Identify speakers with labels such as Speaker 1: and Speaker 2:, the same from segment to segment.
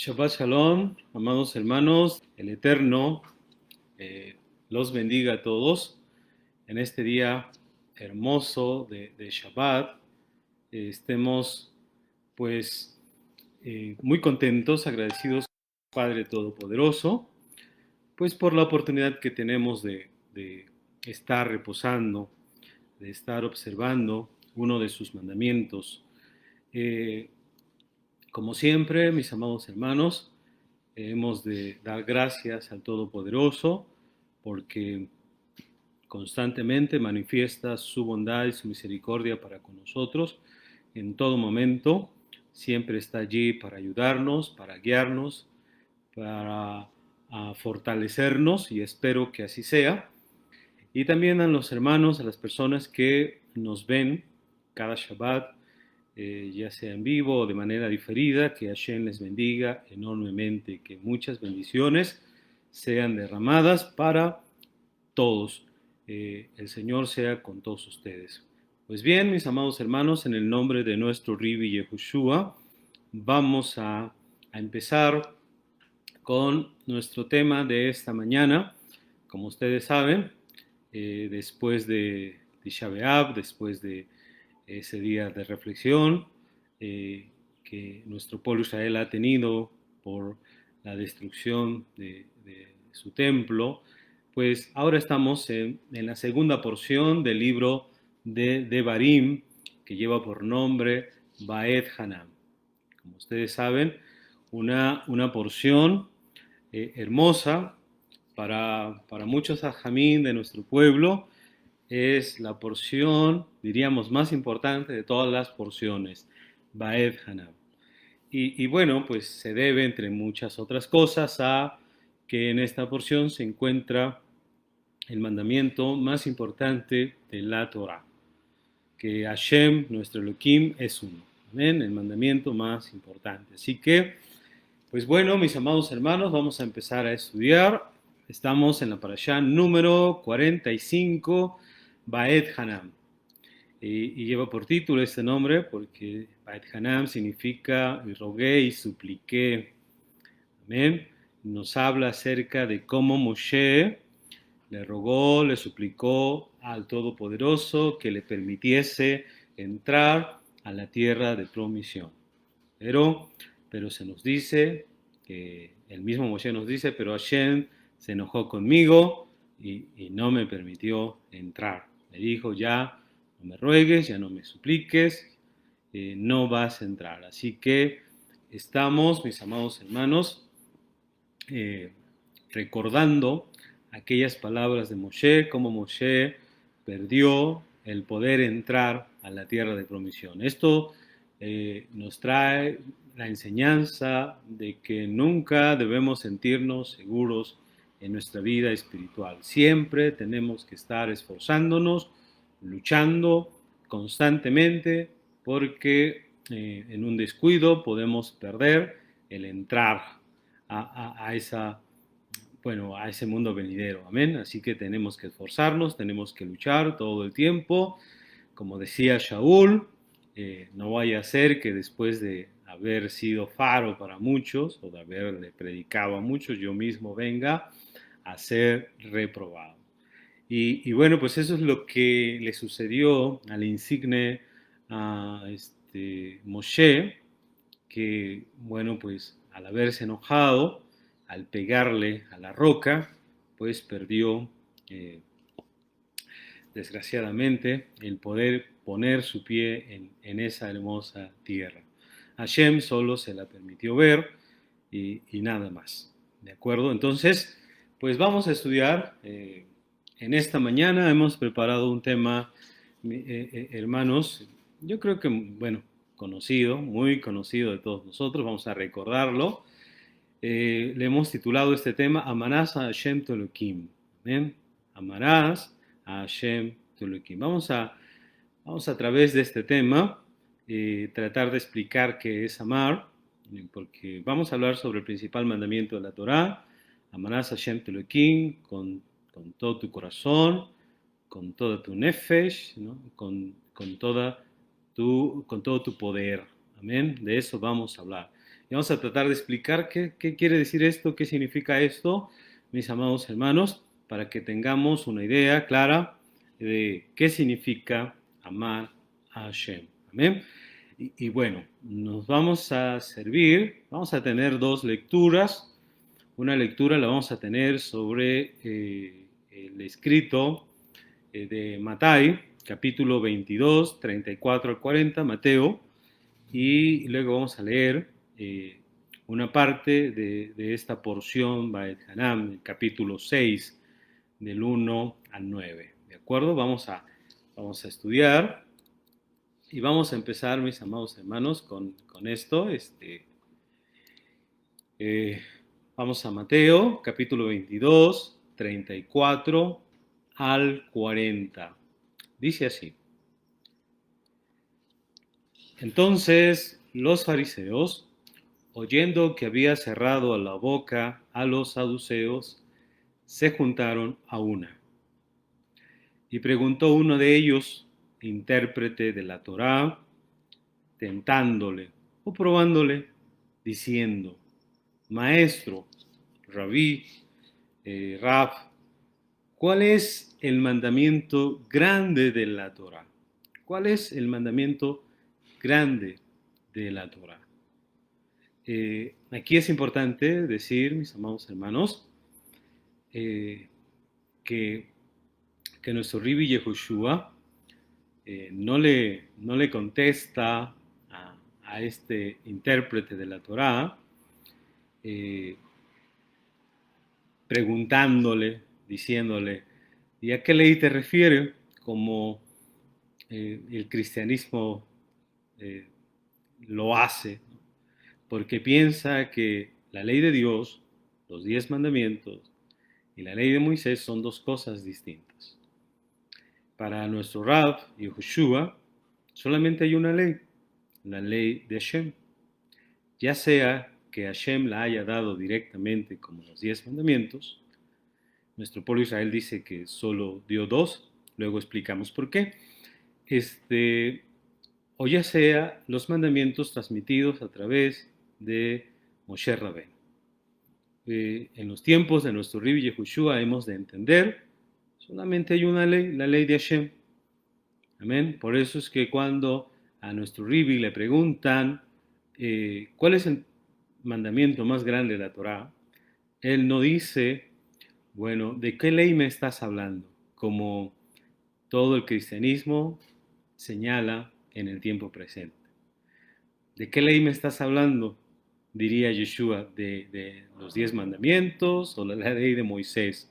Speaker 1: Shabbat Shalom, amados hermanos, el Eterno los bendiga a todos en este día hermoso de Shabbat. Estemos pues muy contentos, agradecidos Padre Todopoderoso, pues por la oportunidad que tenemos de estar reposando, de estar observando uno de sus mandamientos. Eh, Como siempre, mis amados hermanos, hemos de dar gracias al Todopoderoso porque constantemente manifiesta su bondad y su misericordia para con nosotros en todo momento. Siempre está allí para ayudarnos, para guiarnos, para fortalecernos y espero que así sea. Y también a los hermanos, a las personas que nos ven cada Shabbat, ya sea en vivo o de manera diferida, que Hashem les bendiga enormemente, que muchas bendiciones sean derramadas para todos. El Señor sea con todos ustedes. Pues bien, mis amados hermanos, en el nombre de nuestro Ribi Yehoshua, vamos a empezar con nuestro tema de esta mañana. Como ustedes saben, después de Tisha B'Av, después de ese día de reflexión que nuestro pueblo Israel ha tenido por la destrucción de su templo, pues ahora estamos en la segunda porción del libro de Devarim, que lleva por nombre Baed Hanam. Como ustedes saben, una porción hermosa para muchos ajamín de nuestro pueblo. Es la porción, diríamos, más importante de todas las porciones, Baed Hanam. Y bueno, pues se debe, entre muchas otras cosas, a que en esta porción se encuentra el mandamiento más importante de la Torah, que Hashem, nuestro Elohim, es uno. Amén, el mandamiento más importante. Así que, pues bueno, mis amados hermanos, vamos a empezar a estudiar. Estamos en la parashá número 45, Baed Hanam. Y lleva por título este nombre porque Baed Hanam significa rogué y supliqué. Amén. Nos habla acerca de cómo Moshe le rogó, le suplicó al Todopoderoso que le permitiese entrar a la tierra de promisión. Pero se nos dice, que el mismo Moshe nos dice, pero Hashem se enojó conmigo y no me permitió entrar. Me dijo, ya no me ruegues, ya no me supliques, no vas a entrar. Así que estamos, mis amados hermanos, eh, recordando aquellas palabras de Moshe, cómo Moshe perdió el poder entrar a la tierra de promisión. Esto nos trae la enseñanza de que nunca debemos sentirnos seguros en nuestra vida espiritual. Siempre tenemos que estar esforzándonos, luchando constantemente, porque en un descuido podemos perder el entrar esa, bueno, a ese mundo venidero. Amén. Así que tenemos que esforzarnos, tenemos que luchar todo el tiempo. Como decía Shaul, no vaya a ser que después de haber sido faro para muchos o de haberle predicado a muchos, yo mismo venga a ser reprobado. Y bueno, pues eso es lo que le sucedió al insigne Moshe, que bueno, pues al haberse enojado, al pegarle a la roca, pues perdió desgraciadamente el poder poner su pie en esa hermosa tierra. Hashem solo se la permitió ver y nada más. ¿De acuerdo? Entonces, pues vamos a estudiar. En esta mañana hemos preparado un tema, hermanos, yo creo que, bueno, conocido, muy conocido de todos nosotros, vamos a recordarlo. Le hemos titulado este tema, Amarás a Hashem tu Elohim. ¿Bien? Amarás a Hashem tu Elohim. Vamos a través de este tema tratar de explicar qué es amar, porque vamos a hablar sobre el principal mandamiento de la Torá. Amarás a Hashem tu Elohim con todo tu corazón, con toda tu nefesh, ¿no? con todo tu poder. Amén. De eso vamos a hablar. Y vamos a tratar de explicar qué quiere decir esto, qué significa esto, mis amados hermanos, para que tengamos una idea clara de qué significa amar a Hashem. Amén. Y bueno, nos vamos a servir, vamos a tener dos lecturas. Una lectura la vamos a tener sobre el escrito de Mateo, capítulo 22, 34 al 40, Mateo, y luego vamos a leer una parte de esta porción, Baet Hanam, el capítulo 6, del 1 al 9. ¿De acuerdo? Vamos a estudiar y vamos a empezar, mis amados hermanos, con esto. Vamos a Mateo, capítulo 22, 34 al 40. Dice así. Entonces los fariseos, oyendo que había cerrado la boca a los saduceos, se juntaron a una. Y preguntó uno de ellos, intérprete de la Torá, tentándole o probándole, diciendo, Maestro, Rabí, Rab, ¿cuál es el mandamiento grande de la Torá? ¿Cuál es el mandamiento grande de la Torá? Aquí es importante decir, mis amados hermanos, que nuestro Rabbi Yehoshua no le contesta a este intérprete de la Torá, preguntándole, diciéndole, ¿y a qué ley te refieres? Como el cristianismo lo hace, ¿no? Porque piensa que la ley de Dios, los 10 mandamientos y la ley de Moisés son dos cosas distintas. Para nuestro Rab, Yehoshua, solamente hay una ley, la ley de Hashem. Ya sea que Hashem la haya dado directamente como los 10 mandamientos, nuestro pueblo Israel dice que solo dio 2, luego explicamos por qué, o ya sea los mandamientos transmitidos a través de Moshe Rabén. En los tiempos de nuestro Rabbi Yehoshua hemos de entender, solamente hay una ley, la ley de Hashem. Amén. Por eso es que cuando a nuestro Rabbi le preguntan cuál es el mandamiento más grande de la Torá, él no dice, bueno, ¿de qué ley me estás hablando? Como todo el cristianismo señala en el tiempo presente. ¿De qué ley me estás hablando? Diría Yeshua, de los 10 mandamientos o la ley de Moisés.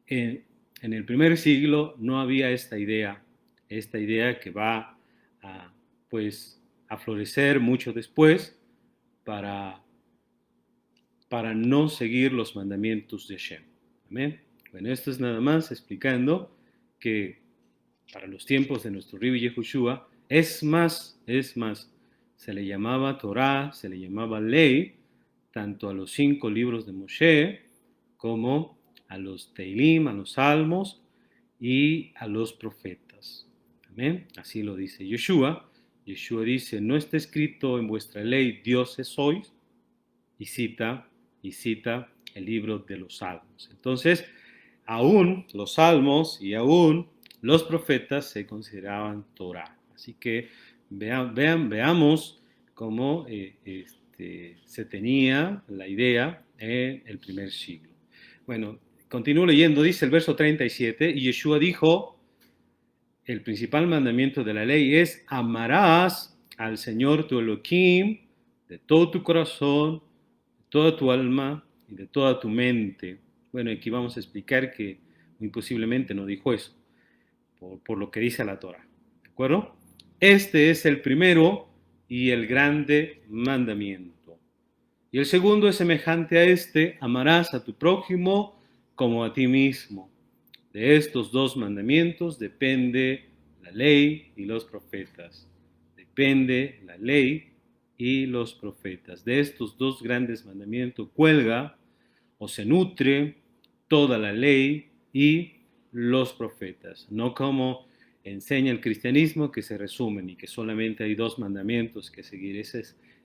Speaker 1: En el primer siglo no había esta idea que va a, pues, a florecer mucho después para no seguir los mandamientos de Hashem. Amén. Bueno, esto es nada más explicando que para los tiempos de nuestro Rabbi Yehoshua, es más, se le llamaba Torah, se le llamaba ley, tanto a los 5 libros de Moshe, como a los Teilim, a los Salmos y a los profetas. Amén. Así lo dice Yeshua. Yeshua dice, no está escrito en vuestra ley, dioses sois, y cita el libro de los Salmos. Entonces, aún los Salmos y aún los profetas se consideraban Torah. Así que veamos cómo se tenía la idea en el primer siglo. Bueno, continúo leyendo, dice el verso 37, y Yeshua dijo, el principal mandamiento de la ley es, amarás al Señor tu Elohim de todo tu corazón, de toda tu alma y de toda tu mente. Bueno, aquí vamos a explicar que muy posiblemente no dijo eso, por lo que dice la Torah. ¿De acuerdo? Este es el primero y el grande mandamiento. Y el segundo es semejante a este, amarás a tu prójimo como a ti mismo. De estos 2 mandamientos depende la ley y los profetas. Depende la ley y los profetas. De estos 2 grandes mandamientos cuelga o se nutre toda la ley y los profetas. No como enseña el cristianismo, que se resumen y que solamente hay 2 mandamientos que seguir. Esa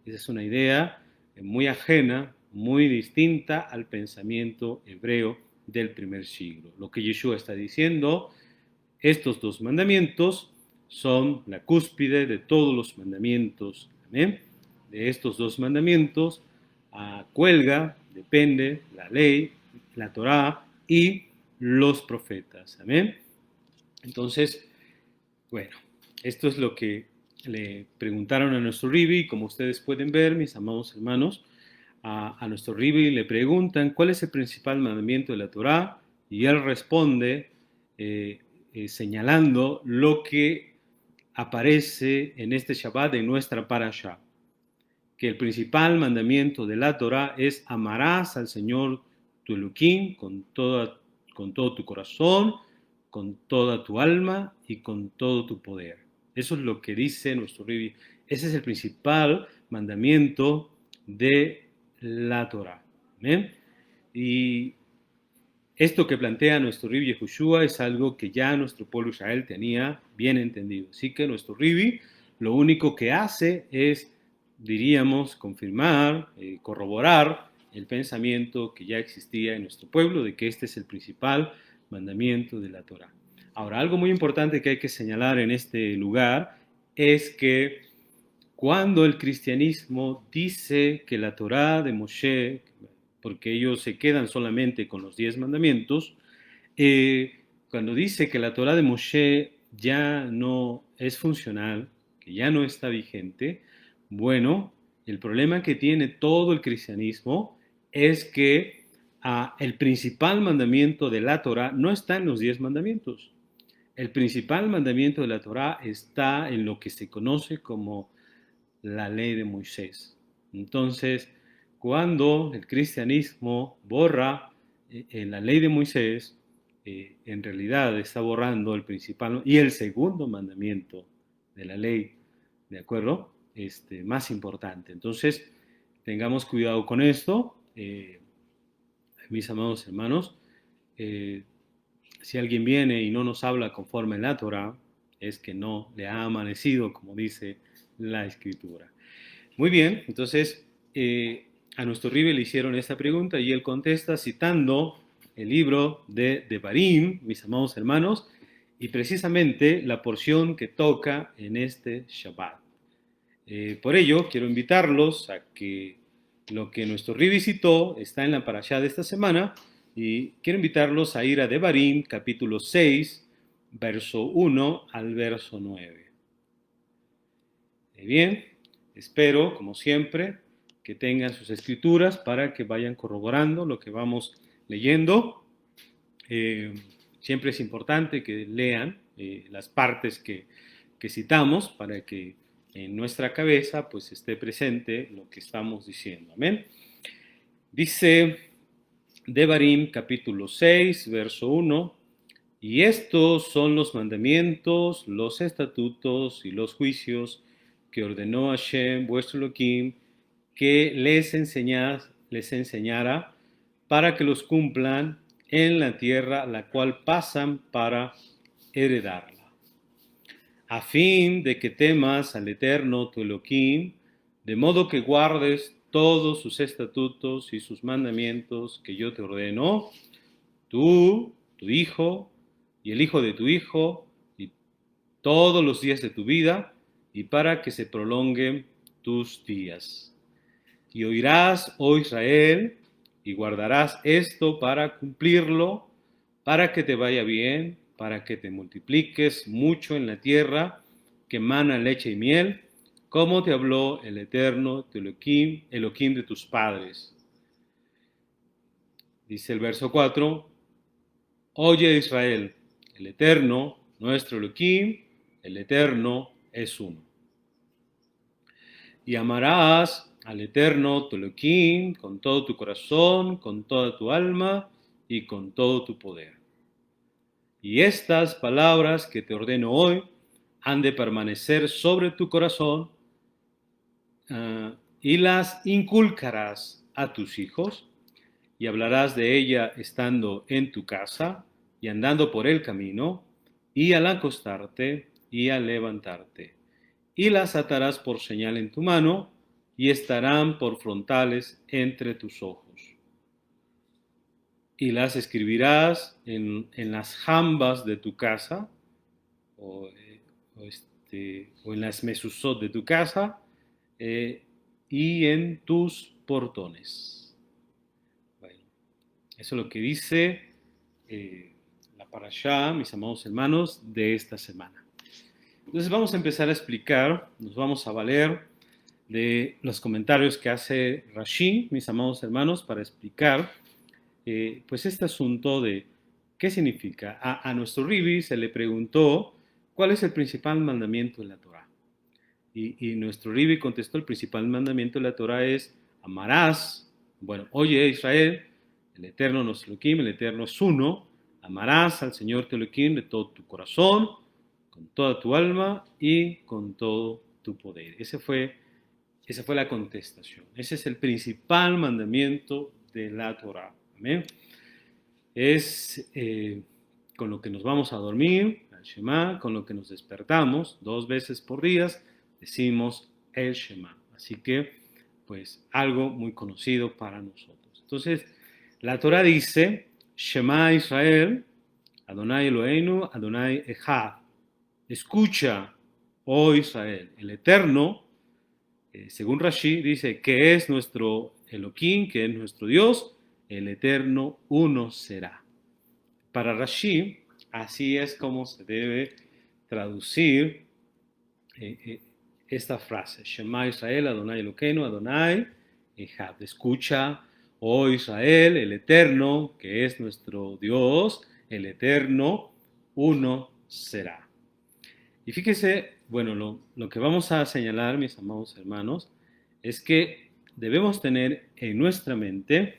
Speaker 1: es una idea muy ajena, muy distinta al pensamiento hebreo del primer siglo. Lo que Yeshua está diciendo, estos dos mandamientos son la cúspide de todos los mandamientos. Amén. De estos dos mandamientos cuelga, depende la ley, la Torá y los profetas. Amén. Entonces, bueno, esto es lo que le preguntaron a nuestro Ribi. Como ustedes pueden ver, mis amados hermanos, a nuestro Ribi le preguntan cuál es el principal mandamiento de la Torá y él responde señalando lo que aparece en este Shabbat de nuestra parasha, que el principal mandamiento de la Torá es amarás al Señor tu Elohim con todo tu corazón, con toda tu alma y con todo tu poder. Eso es lo que dice nuestro Ribi. Ese es el principal mandamiento de la Torá. ¿Amén? Y esto que plantea nuestro Ribi Yehoshua es algo que ya nuestro pueblo Israel tenía bien entendido. Así que nuestro Ribi lo único que hace es, diríamos, confirmar, corroborar el pensamiento que ya existía en nuestro pueblo de que este es el principal mandamiento de la Torá. Ahora, algo muy importante que hay que señalar en este lugar es que cuando el cristianismo dice que la Torá de Moshe, porque ellos se quedan solamente con los 10 mandamientos, cuando dice que la Torá de Moshe ya no es funcional, que ya no está vigente, bueno, el problema que tiene todo el cristianismo es que el principal mandamiento de la Torá no está en los 10 mandamientos. El principal mandamiento de la Torá está en lo que se conoce como la ley de Moisés. Entonces, cuando el cristianismo borra en la ley de Moisés, en realidad está borrando el principal y el segundo mandamiento de la ley, ¿de acuerdo? Más importante. Entonces, tengamos cuidado con esto, mis amados hermanos. Si alguien viene y no nos habla conforme a la Torah, es que no le ha amanecido, como dice la Escritura. Muy bien, entonces a nuestro Ribe le hicieron esta pregunta y él contesta citando el libro de Devarim, mis amados hermanos, y precisamente la porción que toca en este Shabbat. Por ello, quiero invitarlos a que lo que nuestro Ribe citó está en la parashá de esta semana y quiero invitarlos a ir a Devarim, capítulo 6, verso 1 al verso 9. Bien, espero, como siempre, que tengan sus escrituras para que vayan corroborando lo que vamos leyendo. Siempre es importante que lean las partes que citamos para que en nuestra cabeza pues esté presente lo que estamos diciendo. Amén. Dice Devarim capítulo 6, verso 1, y estos son los mandamientos, los estatutos y los juicios que ordenó Hashem, vuestro Elohim, que les enseñara para que los cumplan en la tierra la cual pasan para heredarla, a fin de que temas al Eterno tu Elohim, de modo que guardes todos sus estatutos y sus mandamientos que yo te ordeno, tú, tu hijo y el hijo de tu hijo, y todos los días de tu vida, y para que se prolonguen tus días. Y oirás, oh Israel, y guardarás esto para cumplirlo, para que te vaya bien, para que te multipliques mucho en la tierra, que mana leche y miel, como te habló el Eterno, tu Elohim de tus padres. Dice el verso 4, oye Israel, el Eterno, nuestro Elohim, el Eterno es uno. Y amarás al Eterno, tu Elohim, con todo tu corazón, con toda tu alma y con todo tu poder. Y estas palabras que te ordeno hoy han de permanecer sobre tu corazón y las inculcarás a tus hijos y hablarás de ella estando en tu casa y andando por el camino y al acostarte y al levantarte. Y las atarás por señal en tu mano y estarán por frontales entre tus ojos. Y las escribirás en las jambas de tu casa, o, o en las mesuzot de tu casa, y en tus portones. Bueno, eso es lo que dice la parashá, mis amados hermanos, de esta semana. Entonces vamos a empezar a explicar, nos vamos a valer de los comentarios que hace Rashi, mis amados hermanos, para explicar pues este asunto de qué significa. A nuestro Ribi se le preguntó cuál es el principal mandamiento de la Torah. Y nuestro Ribi contestó, el principal mandamiento de la Torah es amarás, bueno, oye Israel, el Eterno nuestro Elohim, el Eterno es uno, amarás al Señor tu Elohim de todo tu corazón, con toda tu alma y con todo tu poder. Esa fue la contestación. Ese es el principal mandamiento de la Torah. Amén. Es con lo que nos vamos a dormir, el Shema, con lo que nos despertamos 2 veces por día, decimos el Shema. Así que, pues, algo muy conocido para nosotros. Entonces, la Torah dice, Shema Israel, Adonai Eloheinu, Adonai Echad. Escucha, oh Israel, el Eterno, según Rashi, dice que es nuestro Elohim, que es nuestro Dios, el Eterno uno será. Para Rashi, así es como se debe traducir esta frase. Shema Israel, Adonai Elokeinu, Adonai Echad. Escucha, oh Israel, el Eterno, que es nuestro Dios, el Eterno uno será. Y fíjese, bueno, lo que vamos a señalar, mis amados hermanos, es que debemos tener en nuestra mente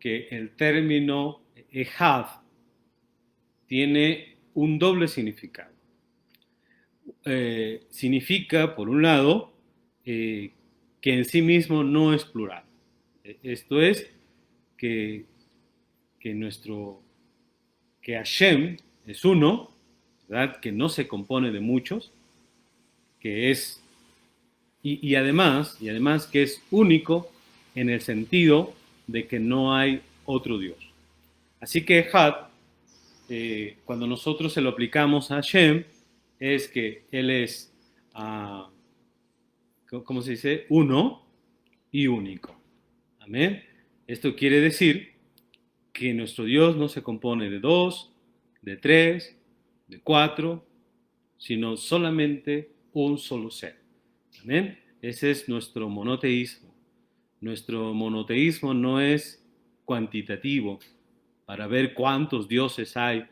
Speaker 1: que el término Echad tiene un doble significado. Significa, por un lado, que en sí mismo no es plural. Esto es que Hashem es uno, ¿verdad? Que no se compone de muchos, que es y además que es único en el sentido de que no hay otro Dios. Así que Echad, cuando nosotros se lo aplicamos a Hashem, es que Él es, ¿cómo se dice? Uno y único. Amén. Esto quiere decir que nuestro Dios no se compone de 2, de 3, de 4, sino solamente un solo ser. Amén. Ese es nuestro monoteísmo. Nuestro monoteísmo no es cuantitativo para ver cuántos dioses hay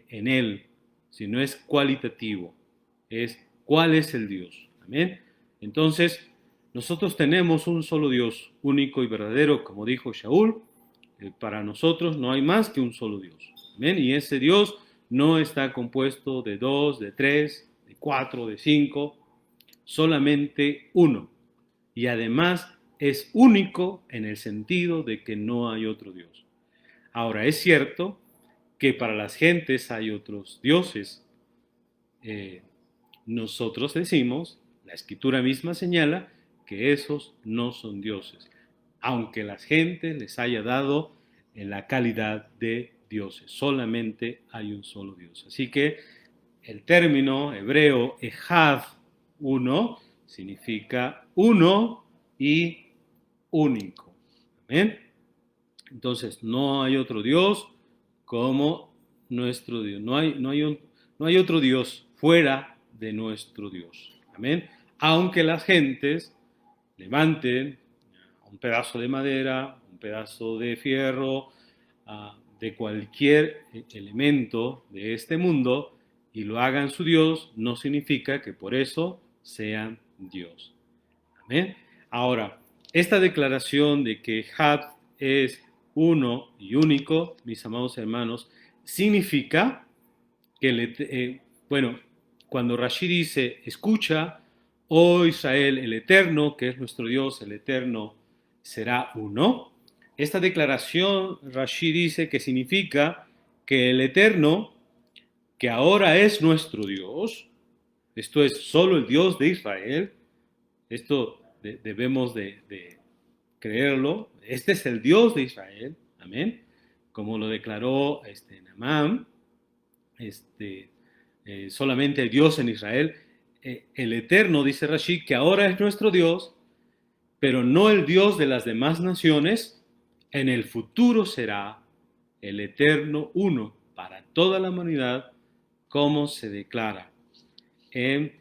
Speaker 1: en él, sino es cualitativo. Es cuál es el Dios. Amén. Entonces, nosotros tenemos un solo Dios, único y verdadero, como dijo Shaul. Para nosotros no hay más que un solo Dios. Amén. Y ese Dios no está compuesto de 2, de 3, de 4, de 5, solamente uno. Y además es único en el sentido de que no hay otro Dios. Ahora, es cierto que para las gentes hay otros dioses. Nosotros decimos, la Escritura misma señala que esos no son dioses, aunque la gente les haya dado en la calidad de dioses. Solamente hay un solo Dios. Así que el término hebreo Echad, uno, significa uno y único. ¿Amén? Entonces, no hay otro Dios como nuestro Dios. No hay otro Dios fuera de nuestro Dios. Amén. Aunque las gentes levanten un pedazo de madera, un pedazo de fierro, de cualquier elemento de este mundo y lo hagan su Dios, no significa que por eso sean Dios. Amén. Ahora, esta declaración de que Had es uno y único, mis amados hermanos, significa que, cuando Rashi dice, escucha, oh Israel, el Eterno, que es nuestro Dios, el Eterno, será uno. Esta declaración, Rashi dice que significa que el Eterno, que ahora es nuestro Dios, esto es solo el Dios de Israel, esto debemos de creerlo. Este es el Dios de Israel, amén, como lo declaró Naamán, solamente hay Dios en Israel. El Eterno, dice Rashi, que ahora es nuestro Dios, pero no el Dios de las demás naciones, en el futuro será el Eterno uno para toda la humanidad, como se declara en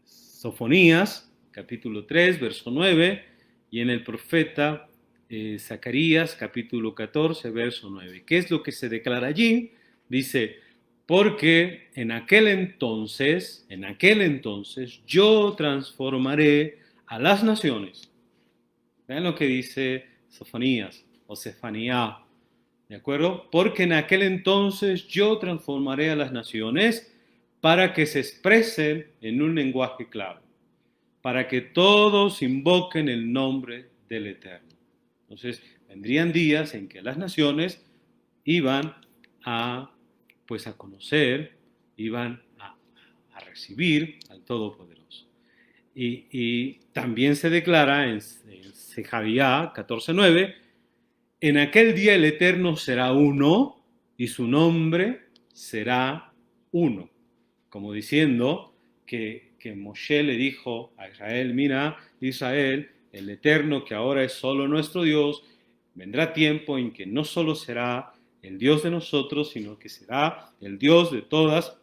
Speaker 1: Sofonías, capítulo 3, verso 9, y en el profeta Zacarías, capítulo 14, verso 9. ¿Qué es lo que se declara allí? Dice, porque en aquel entonces, yo transformaré a las naciones. Vean lo que dice Sofonías o Sefanía, ¿de acuerdo? Porque en aquel entonces yo transformaré a las naciones para que se expresen en un lenguaje claro, para que todos invoquen el nombre del Eterno. Entonces, vendrían días en que las naciones iban a conocer, iban a recibir al Todopoderoso. Y también se declara en Sejaría 14:9, en aquel día el Eterno será uno y su nombre será uno. Como diciendo que Moshe le dijo a Israel, mira, Israel, el Eterno que ahora es solo nuestro Dios, vendrá tiempo en que no solo será el Dios de nosotros, sino que será el Dios de todas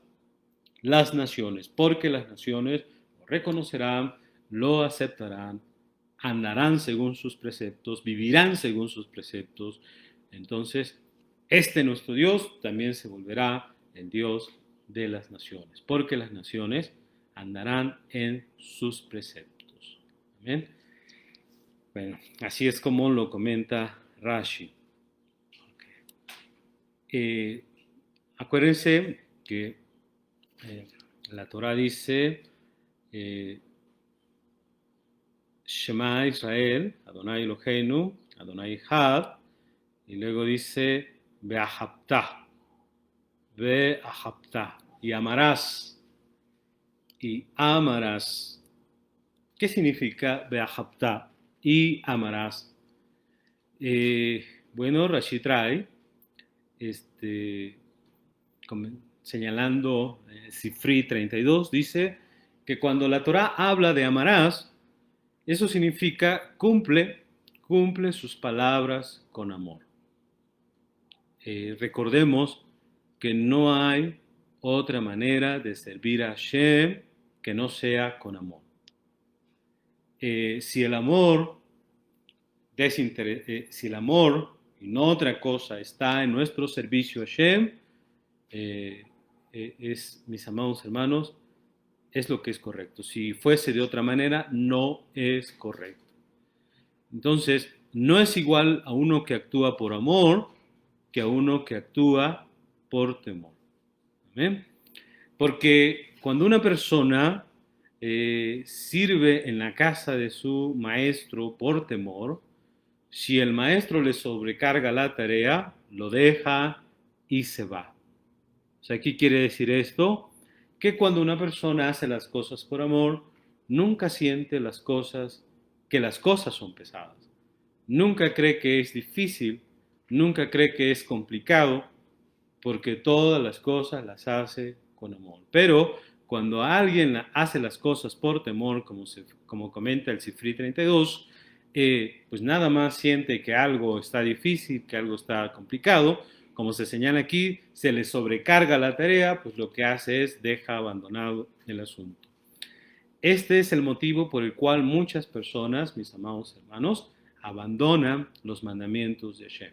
Speaker 1: las naciones, porque las naciones lo reconocerán, lo aceptarán, andarán según sus preceptos, vivirán según sus preceptos. Entonces, nuestro Dios también se volverá el Dios de las naciones, porque las naciones andarán en sus preceptos. Amén. Bueno, así es como lo comenta Rashi. Acuérdense que la Torah dice Shema Israel, Adonai Eloheinu, Adonai Echad, y luego dice Be'ahabta, y amarás, y amarás. ¿Qué significa Be'ahabta y amarás? Bueno, Rashi trae, señalando Sifri 32, dice que cuando la Torah habla de amarás, eso significa cumple sus palabras con amor. Recordemos que no hay otra manera de servir a Hashem que no sea con amor. Si el amor y no otra cosa está en nuestro servicio a Hashem, mis amados hermanos, es lo que es correcto. Si fuese de otra manera, no es correcto. Entonces, no es igual a uno que actúa por amor que a uno que actúa por temor. ¿Amén? Porque cuando una persona sirve en la casa de su maestro por temor, si el maestro le sobrecarga la tarea, lo deja y se va. O sea, ¿qué quiere decir esto? Que cuando una persona hace las cosas por amor, nunca siente que las cosas son pesadas. Nunca cree que es difícil, nunca cree que es complicado, porque todas las cosas las hace con amor. Pero cuando alguien hace las cosas por temor, como comenta el Sifri 32, pues nada más siente que algo está difícil, que algo está complicado. Como se señala aquí, se le sobrecarga la tarea, pues lo que hace es deja abandonado el asunto. Este es el motivo por el cual muchas personas, mis amados hermanos, abandonan los mandamientos de Hashem.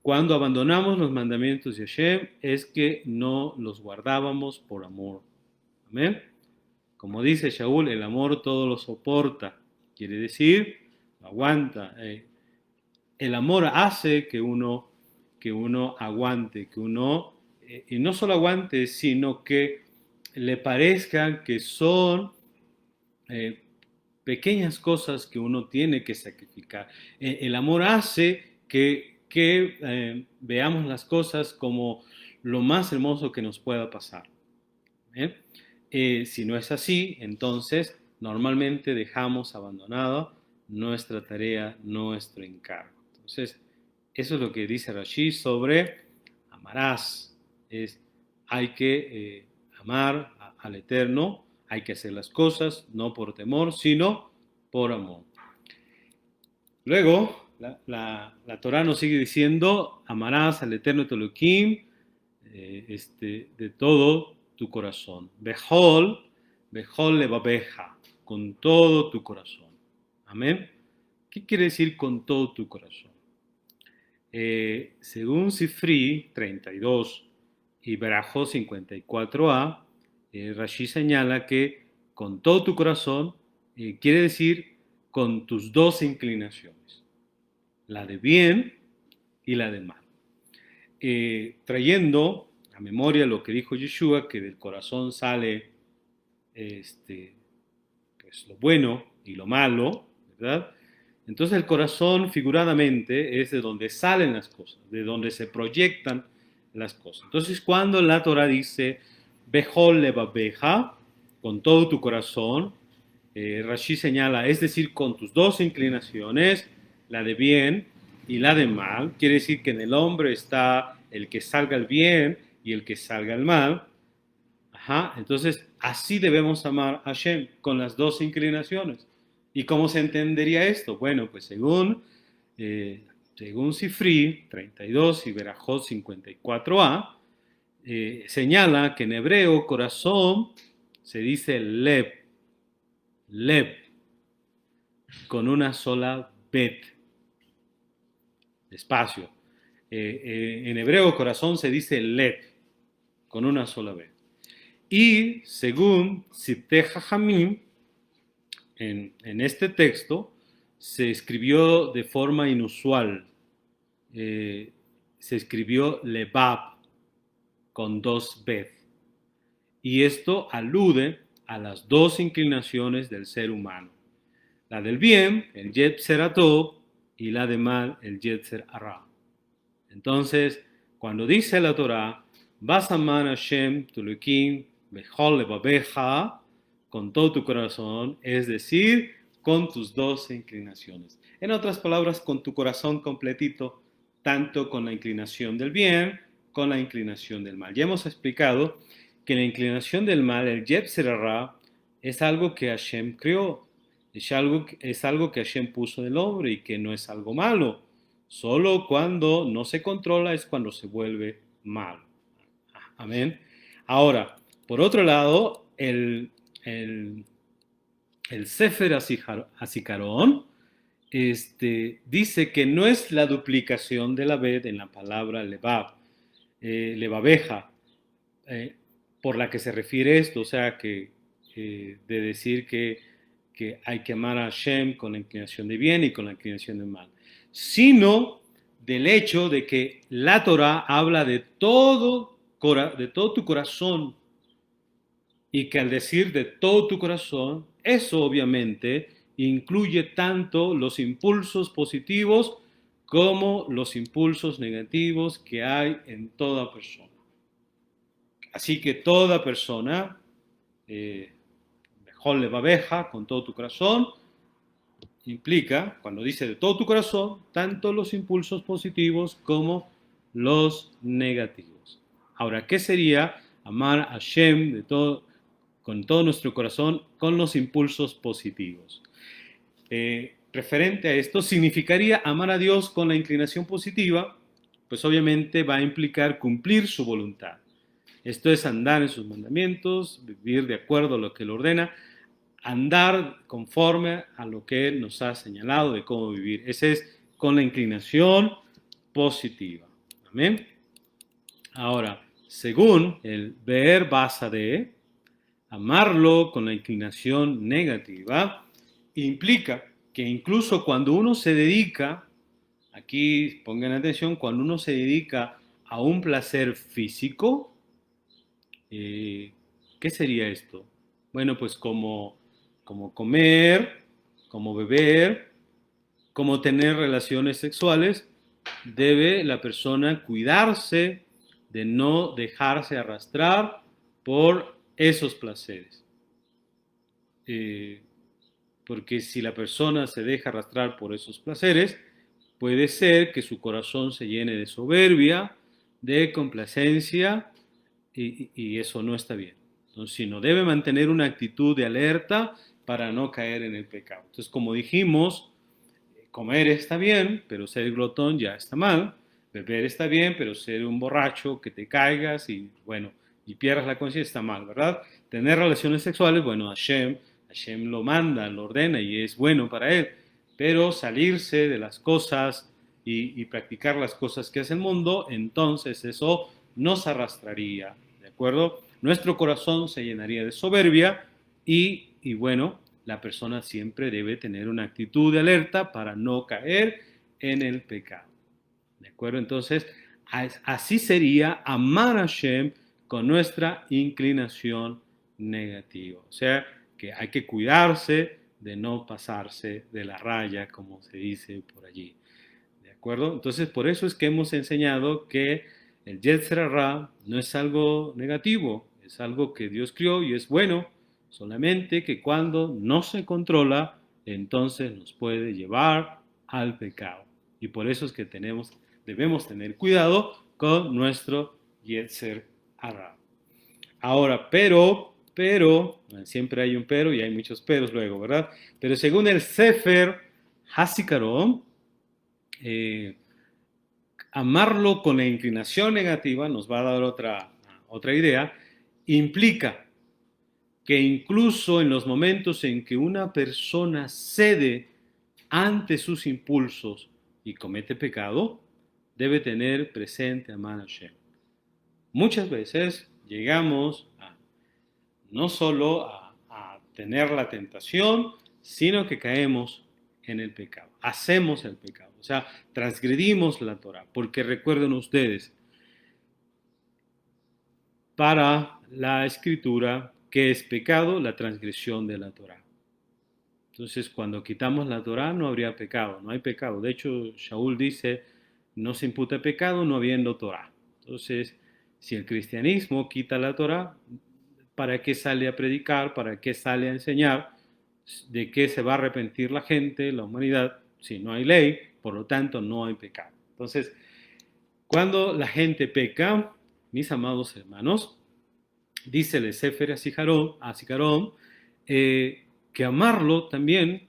Speaker 1: Cuando abandonamos los mandamientos de Hashem es que no los guardábamos por amor. Amén. Como dice Shaul, el amor todo lo soporta. Quiere decir, aguanta. El amor hace que uno aguante, que uno, y no solo aguante, sino que le parezcan que son pequeñas cosas que uno tiene que sacrificar. El amor hace que veamos las cosas como lo más hermoso que nos pueda pasar. Si no es así, entonces normalmente dejamos abandonada nuestra tarea, nuestro encargo. Entonces, eso es lo que dice Rashi sobre amarás. Hay que amar al Eterno, hay que hacer las cosas no por temor, sino por amor. Luego, la Torah nos sigue diciendo, amarás al Eterno tu Elohim de todo tu corazón. Behol levabeja, con todo tu corazón. Amén. ¿Qué quiere decir con todo tu corazón? Según Sifri 32 y Berajó 54a, Rashi señala que con todo tu corazón quiere decir con tus dos inclinaciones, la de bien y la de mal. Trayendo a memoria lo que dijo Yeshua, que del corazón sale pues, lo bueno y lo malo, ¿verdad? Entonces el corazón figuradamente es de donde salen las cosas, de donde se proyectan las cosas. Entonces cuando la Torah dice, Behol levabeja, con todo tu corazón, Rashi señala, es decir, con tus dos inclinaciones, la de bien y la de mal, quiere decir que en el hombre está el que salga el bien y el que salga el mal. Ajá, entonces así debemos amar a Hashem, con las dos inclinaciones. ¿Y cómo se entendería esto? Bueno, pues según Sifri 32 y Berajot 54a, señala que en hebreo corazón se dice lev, con una sola bet, despacio. En hebreo corazón se dice lev, con una sola bet. Y según Siftei Jajamim, en este texto se escribió de forma inusual. Se escribió Lebab con dos bet. Y esto alude a las dos inclinaciones del ser humano. La del bien, el Yetzer Hatov, y la de mal, el Yetzer Hara. Entonces, cuando dice la Torah, vas a amar a Hashem, tu Elohim, Behol levabeja, con todo tu corazón, es decir, con tus dos inclinaciones. En otras palabras, con tu corazón completito, tanto con la inclinación del bien, con la inclinación del mal. Ya hemos explicado que la inclinación del mal, el Yetzer Hara, es algo que Hashem creó, es algo que Hashem puso en el hombre y que no es algo malo. Solo cuando no se controla es cuando se vuelve malo. Amén. Ahora, por otro lado, el Sefer Asikaron dice que no es la duplicación de la bet en la palabra levabeja, por la que se refiere esto, o sea, de decir que hay que amar a Hashem con la inclinación de bien y con la inclinación de mal, sino del hecho de que la Torah habla de todo tu corazón, y que al decir de todo tu corazón, eso obviamente incluye tanto los impulsos positivos como los impulsos negativos que hay en toda persona. Así que toda persona, mejor le babeja con todo tu corazón, implica, cuando dice de todo tu corazón, tanto los impulsos positivos como los negativos. Ahora, ¿qué sería amar a Hashem con todo nuestro corazón, con los impulsos positivos? Referente a esto, significaría amar a Dios con la inclinación positiva, pues obviamente va a implicar cumplir su voluntad. Esto es andar en sus mandamientos, vivir de acuerdo a lo que Él ordena, andar conforme a lo que Él nos ha señalado de cómo vivir. Ese es con la inclinación positiva. Amén. Ahora, según el Be'er Basade, amarlo con la inclinación negativa implica que incluso cuando uno se dedica, aquí pongan atención, cuando uno se dedica a un placer físico, ¿qué sería esto? Bueno, pues como comer, como beber, como tener relaciones sexuales, debe la persona cuidarse de no dejarse arrastrar por esos placeres. porque si la persona se deja arrastrar por esos placeres, puede ser que su corazón se llene de soberbia, de complacencia, y eso no está bien. Entonces, sino debe mantener una actitud de alerta para no caer en el pecado. Entonces, como dijimos, comer está bien, pero ser glotón ya está mal. Beber está bien, pero ser un borracho que te caigas y bueno, y pierdas la conciencia está mal, ¿verdad? Tener relaciones sexuales, bueno, Hashem lo manda, lo ordena y es bueno para él, pero salirse de las cosas y practicar las cosas que hace el mundo, entonces eso nos arrastraría, ¿de acuerdo? Nuestro corazón se llenaría de soberbia y bueno, la persona siempre debe tener una actitud de alerta para no caer en el pecado. ¿De acuerdo? Entonces, así sería amar a Hashem con nuestra inclinación negativa. O sea, que hay que cuidarse de no pasarse de la raya, como se dice por allí. ¿De acuerdo? Entonces, por eso es que hemos enseñado que el Yetzer Hara no es algo negativo, es algo que Dios crió y es bueno, solamente que cuando no se controla, entonces nos puede llevar al pecado. Y por eso es que debemos tener cuidado con nuestro Yetzer Hara. Ahora, siempre hay un pero y hay muchos peros luego, ¿verdad? Pero según el Sefer Hasikaron, eh, amarlo con la inclinación negativa, nos va a dar otra idea, implica que incluso en los momentos en que una persona cede ante sus impulsos y comete pecado, debe tener presente a Hashem. Muchas veces llegamos no solo a tener la tentación, sino que caemos en el pecado, hacemos el pecado, o sea, transgredimos la Torah, porque recuerden ustedes, para la escritura, ¿qué es pecado? La transgresión de la Torah. Entonces, cuando quitamos la Torah no habría pecado, no hay pecado. De hecho, Shaul dice, no se imputa pecado no habiendo Torah. Entonces, si el cristianismo quita la Torah, ¿para qué sale a predicar? ¿Para qué sale a enseñar? ¿De qué se va a arrepentir la gente, la humanidad? Si no hay ley, por lo tanto no hay pecado. Entonces, cuando la gente peca, mis amados hermanos, dice el Sefer Asikaron, que amarlo también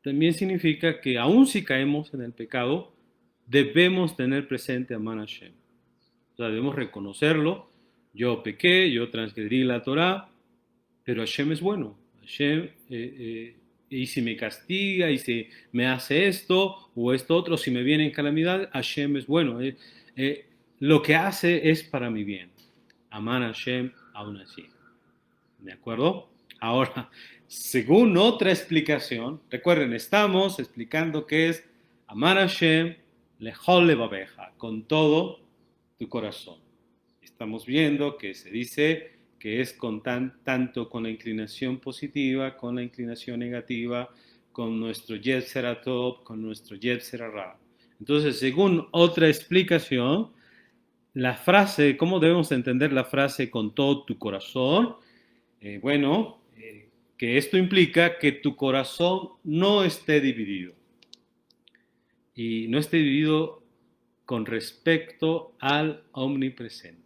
Speaker 1: significa que aun si caemos en el pecado, debemos tener presente a Hashem. O sea, debemos reconocerlo. Yo pequé, yo transgredí la Torah, pero Hashem es bueno. Hashem, y si me castiga, y si me hace esto o esto otro, si me viene en calamidad, Hashem es bueno. Lo que hace es para mi bien. Amar a Hashem aún así. ¿De acuerdo? Ahora, según otra explicación, recuerden, estamos explicando qué es amar a Hashem, lejol levabeja, con todo tu corazón. Estamos viendo que se dice que es tanto con la inclinación positiva, con la inclinación negativa, con nuestro Yetzer Hatov, con nuestro Yetzer Hara. Entonces, según otra explicación, la frase, ¿cómo debemos entender la frase con todo tu corazón? Que esto implica que tu corazón no esté dividido. Y no esté dividido con respecto al omnipresente.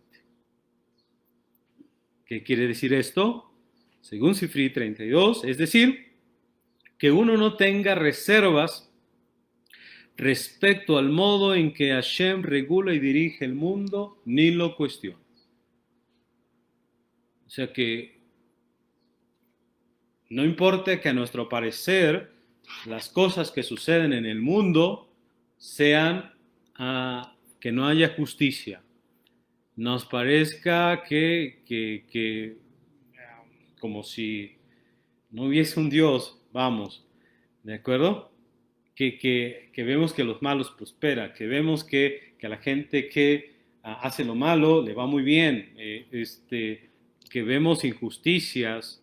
Speaker 1: ¿Qué quiere decir esto? Según Sifri 32, es decir, que uno no tenga reservas respecto al modo en que Hashem regula y dirige el mundo, ni lo cuestiona. O sea que no importa que a nuestro parecer las cosas que suceden en el mundo sean que no haya justicia, nos parezca que como si no hubiese un Dios, vamos, ¿de acuerdo? Que vemos que los malos prosperan, que vemos que a la gente que hace lo malo le va muy bien, que vemos injusticias,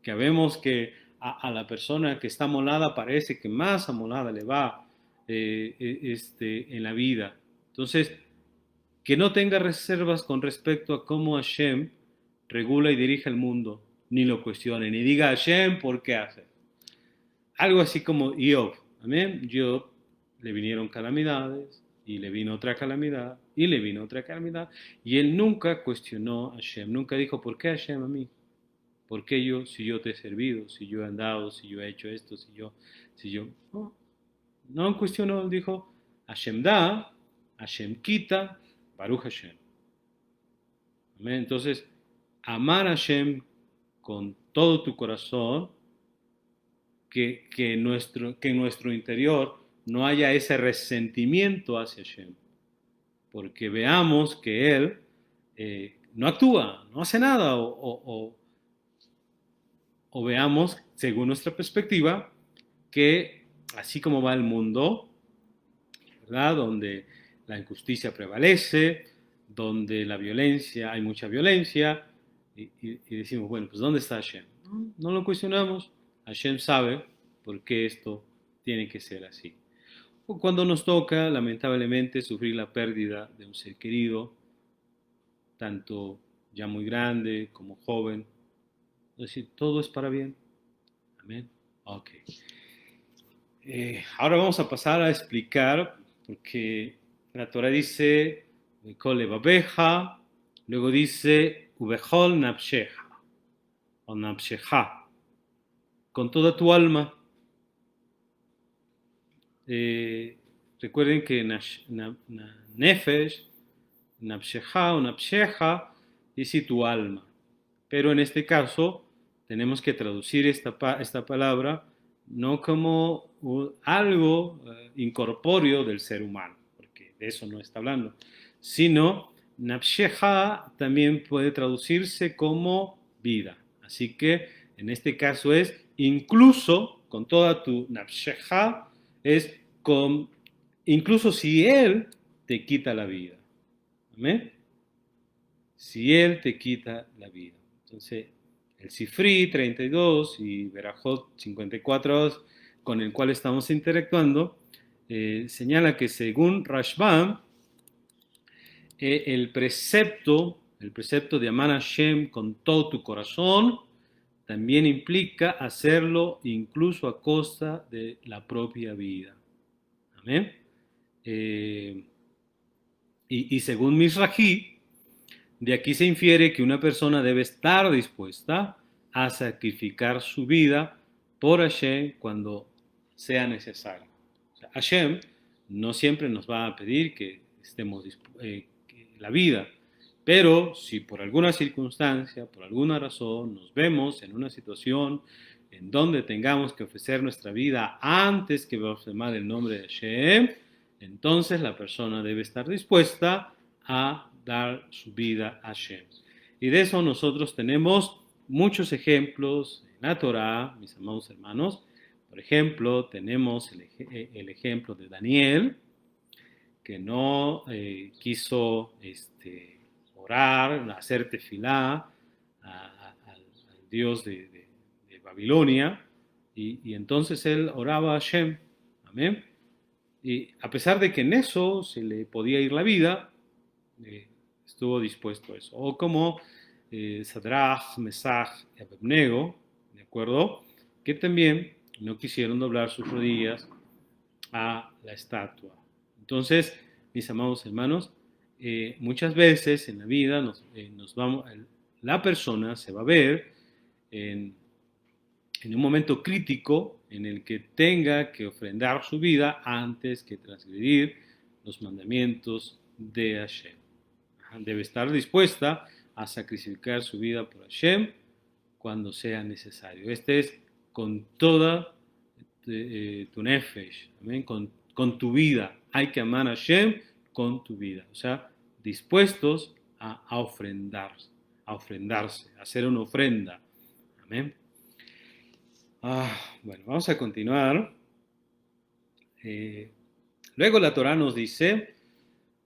Speaker 1: que vemos que a la persona que está amolada parece que más amolada le va en la vida. Entonces, que no tenga reservas con respecto a cómo Hashem regula y dirige el mundo, ni lo cuestione, ni diga Hashem por qué hace. algo así como Job. Amén. Job le vinieron calamidades y le vino otra calamidad y le vino otra calamidad y él nunca cuestionó a Hashem, nunca dijo, ¿por qué Hashem a mí? ¿Por qué yo, si yo te he servido, si yo he andado, si yo he hecho esto, si yo, no, no cuestionó, dijo, Hashem da, Hashem quita, Baruch Hashem. Amén. Entonces, amar a Hashem con todo tu corazón, que en nuestro interior no haya ese resentimiento hacia Hashem, porque veamos que Él no actúa, no hace nada, o veamos, según nuestra perspectiva, que así como va el mundo, ¿verdad? Donde la injusticia prevalece, donde la violencia, hay mucha violencia, y decimos, bueno, pues ¿dónde está Hashem? No, no lo cuestionamos, Hashem sabe por qué esto tiene que ser así. O cuando nos toca, lamentablemente, sufrir la pérdida de un ser querido, tanto ya muy grande como joven, es decir, todo es para bien. Amén. Ok. Ahora vamos a pasar a explicar, porque la Torah dice, Kol babeja, luego dice, Ubehol napsheja, o napsheja, con toda tu alma. Eh, Recuerden que nefesh, napsheja o napsheja, dice tu alma. Pero en este caso, tenemos que traducir esta palabra no como algo incorpóreo del ser humano, porque de eso no está hablando, sino Nafsheha también puede traducirse como vida. Así que en este caso es incluso con toda tu Nafsheha, es con, incluso si Él te quita la vida. ¿Amén? Si Él te quita la vida. Entonces, el Sifri 32 y Berajot 54, con el cual estamos interactuando, señala que según Rashbam, el precepto de amar a Hashem con todo tu corazón, también implica hacerlo incluso a costa de la propia vida. Amén. Y según Mizrahi, de aquí se infiere que una persona debe estar dispuesta a sacrificar su vida por Hashem cuando sea necesario. O sea, Hashem no siempre nos va a pedir que estemos la vida, pero si por alguna circunstancia, por alguna razón, nos vemos en una situación en donde tengamos que ofrecer nuestra vida antes que blasfemar el nombre de Hashem, entonces la persona debe estar dispuesta a dar su vida a Hashem. Y de eso nosotros tenemos muchos ejemplos en la Torah, mis amados hermanos. Por ejemplo, tenemos el ejemplo de Daniel, que no quiso orar, hacer tefilá al Dios de Babilonia, y entonces él oraba a Hashem. Amén. Y a pesar de que en eso se le podía ir la vida, estuvo dispuesto a eso. O como Sadrach, Mesach y Abednego, ¿de acuerdo? Que también no quisieron doblar sus rodillas a la estatua. Entonces, mis amados hermanos, muchas veces en la vida la persona se va a ver en un momento crítico en el que tenga que ofrendar su vida antes que transgredir los mandamientos de Hashem. Debe estar dispuesta a sacrificar su vida por Hashem cuando sea necesario. Este es con toda tu nefesh, ¿amén? Con tu vida. Hay que amar a Hashem con tu vida. O sea, dispuestos a ofrendarse, a hacer una ofrenda. Amén. Bueno, vamos a continuar. Luego la Torah nos dice,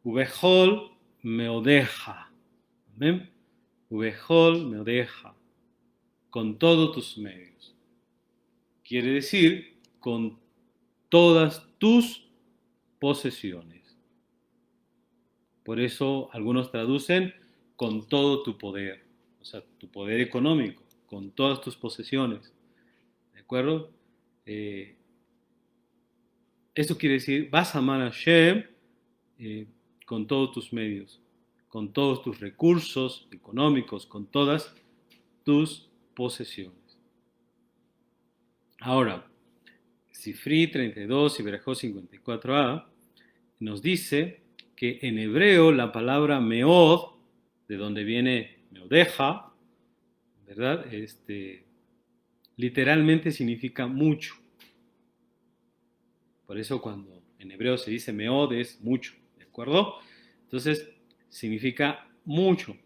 Speaker 1: Ubehol meodeja. Amén. Ubehol meodeja. Con todos tus medios. Quiere decir, con todas tus posesiones. Por eso algunos traducen con todo tu poder. O sea, tu poder económico, con todas tus posesiones. ¿De acuerdo? Eh, Esto quiere decir, vas a amar a Hashem con todos tus medios, con todos tus recursos económicos, con todas tus posesiones. Ahora, Sifri 32 y Berajot 54a nos dice que en hebreo la palabra meod, de donde viene meodeja, ¿verdad? Literalmente significa mucho. Por eso cuando en hebreo se dice meod es mucho, ¿de acuerdo? Entonces significa mucho.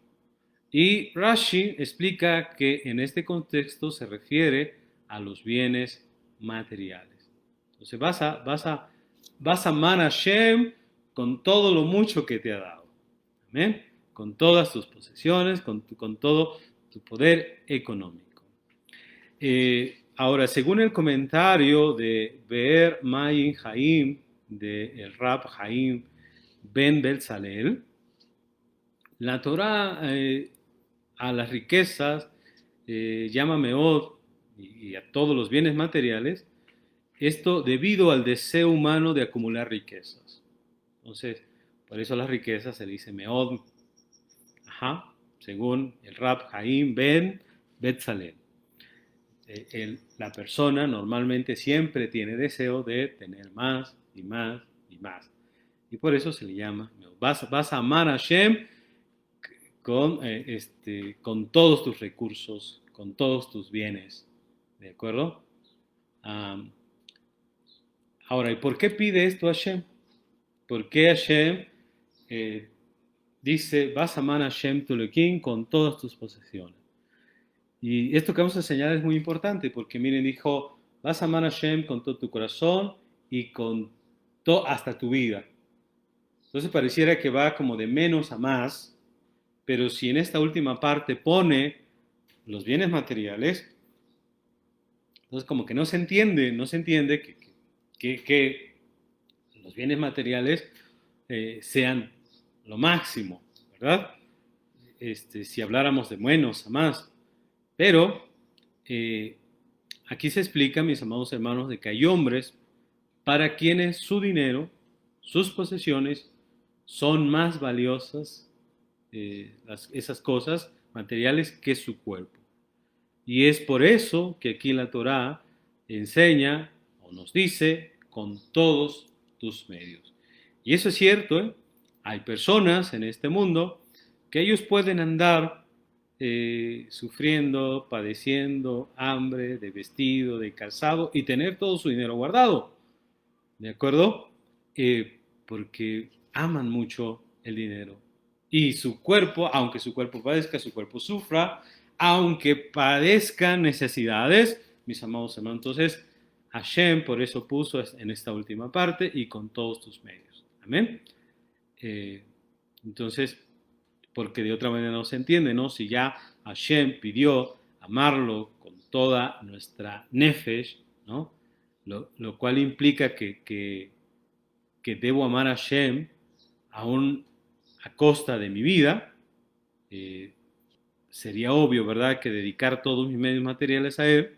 Speaker 1: Y Rashi explica que en este contexto se refiere a los bienes materiales. Entonces vas a amar a Hashem con todo lo mucho que te ha dado. Amén. Con todas tus posesiones, con todo tu poder económico. Ahora, según el comentario de Be'er Mayin Haim, del Rab Haim Ben Belzalel, la Torah a las riquezas llama meod y a todos los bienes materiales, esto debido al deseo humano de acumular riquezas. Entonces, por eso las riquezas se le dice meod, según el Rab Haim Ben Belzalel. La persona normalmente siempre tiene deseo de tener más y más y más. Y por eso se le llama, vas a amar a Hashem con todos tus recursos, con todos tus bienes. ¿De acuerdo? Ahora, ¿y por qué pide esto Hashem? ¿Por qué Hashem dice, vas a amar a Hashem tu Elohim con todas tus posesiones? Y esto que vamos a enseñar es muy importante porque miren, dijo, vas a amar a Hashem con todo tu corazón y con todo, hasta tu vida. Entonces pareciera que va como de menos a más, pero si en esta última parte pone los bienes materiales, entonces como que no se entiende que los bienes materiales sean lo máximo, ¿verdad? Si habláramos de menos a más. Pero aquí se explica, mis amados hermanos, de que hay hombres para quienes su dinero, sus posesiones, son más valiosas, esas cosas materiales, que su cuerpo. Y es por eso que aquí la Torá enseña o nos dice con todos tus medios. Y eso es cierto, ¿eh? Hay personas en este mundo que ellos pueden andar sufriendo, padeciendo hambre, de vestido, de calzado y tener todo su dinero guardado, ¿de acuerdo? Porque aman mucho el dinero. Y su cuerpo, aunque su cuerpo padezca, su cuerpo sufra, aunque padezcan necesidades, mis amados hermanos, entonces Hashem por eso puso en esta última parte y con todos tus medios. Amén. Entonces, porque de otra manera no se entiende, ¿no? Si ya Hashem pidió amarlo con toda nuestra nefesh, ¿no? Lo cual implica que debo amar a Hashem aún a costa de mi vida, sería obvio, ¿verdad?, que dedicar todos mis medios materiales a Él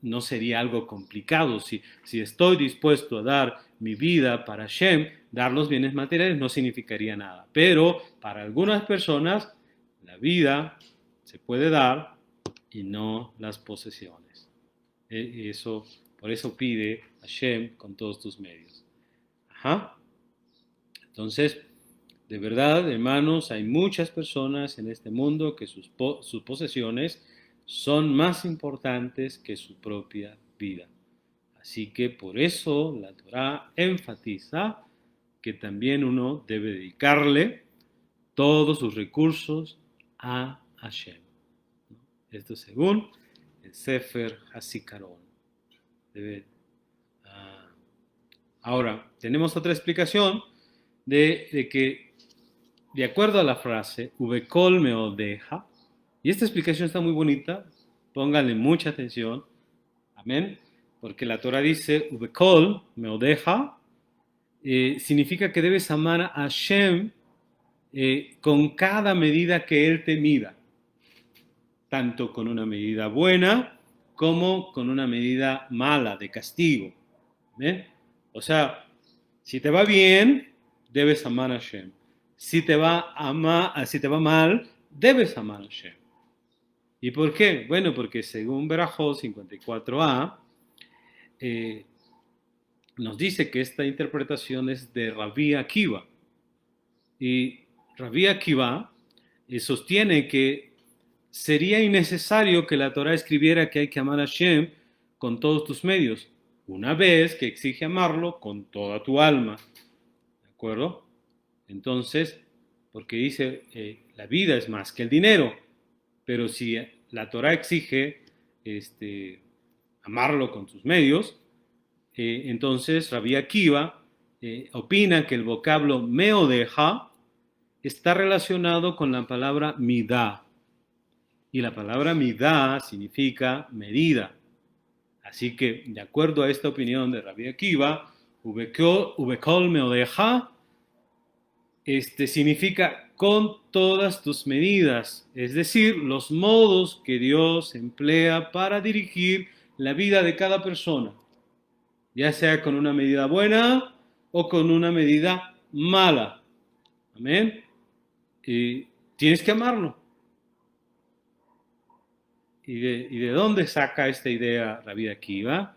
Speaker 1: no sería algo complicado. Si estoy dispuesto a dar mi vida para Hashem, dar los bienes materiales no significaría nada. Pero para algunas personas la vida se puede dar y no las posesiones. Por eso pide Hashem con todos tus medios. Entonces, de verdad, hermanos, hay muchas personas en este mundo que sus posesiones son más importantes que su propia vida. Así que por eso la Torá enfatiza que también uno debe dedicarle todos sus recursos a Hashem. Esto según el Sefer Hasikaron. Ahora, tenemos otra explicación de que, de acuerdo a la frase, Ubekol meodeja, y esta explicación está muy bonita, pónganle mucha atención, amén, porque la Torah dice, Ubekol meodeja, significa que debes amar a Hashem con cada medida que Él te mida, tanto con una medida buena como con una medida mala, de castigo. ¿Ven? O sea, si te va bien, debes amar a Hashem. Si te va mal, debes amar a Hashem. ¿Y por qué? Bueno, porque según Berajot 54a, eh, nos dice que esta interpretación es de Rabbi Akiva. Y Rabbi Akiva sostiene que sería innecesario que la Torah escribiera que hay que amar a Hashem con todos tus medios, una vez que exige amarlo con toda tu alma. ¿De acuerdo? Entonces, porque dice, la vida es más que el dinero, pero si la Torah exige amarlo con tus medios, entonces Rabbi Akiva opina que el vocablo meodeja está relacionado con la palabra midá. Y la palabra midá significa medida. Así que, de acuerdo a esta opinión de Rabbi Akiva, ubekol meodeja significa con todas tus medidas, es decir, los modos que Dios emplea para dirigir la vida de cada persona, ya sea con una medida buena o con una medida mala. Amén. Y tienes que amarlo. ¿Y de dónde saca esta idea Rabbi Akiva?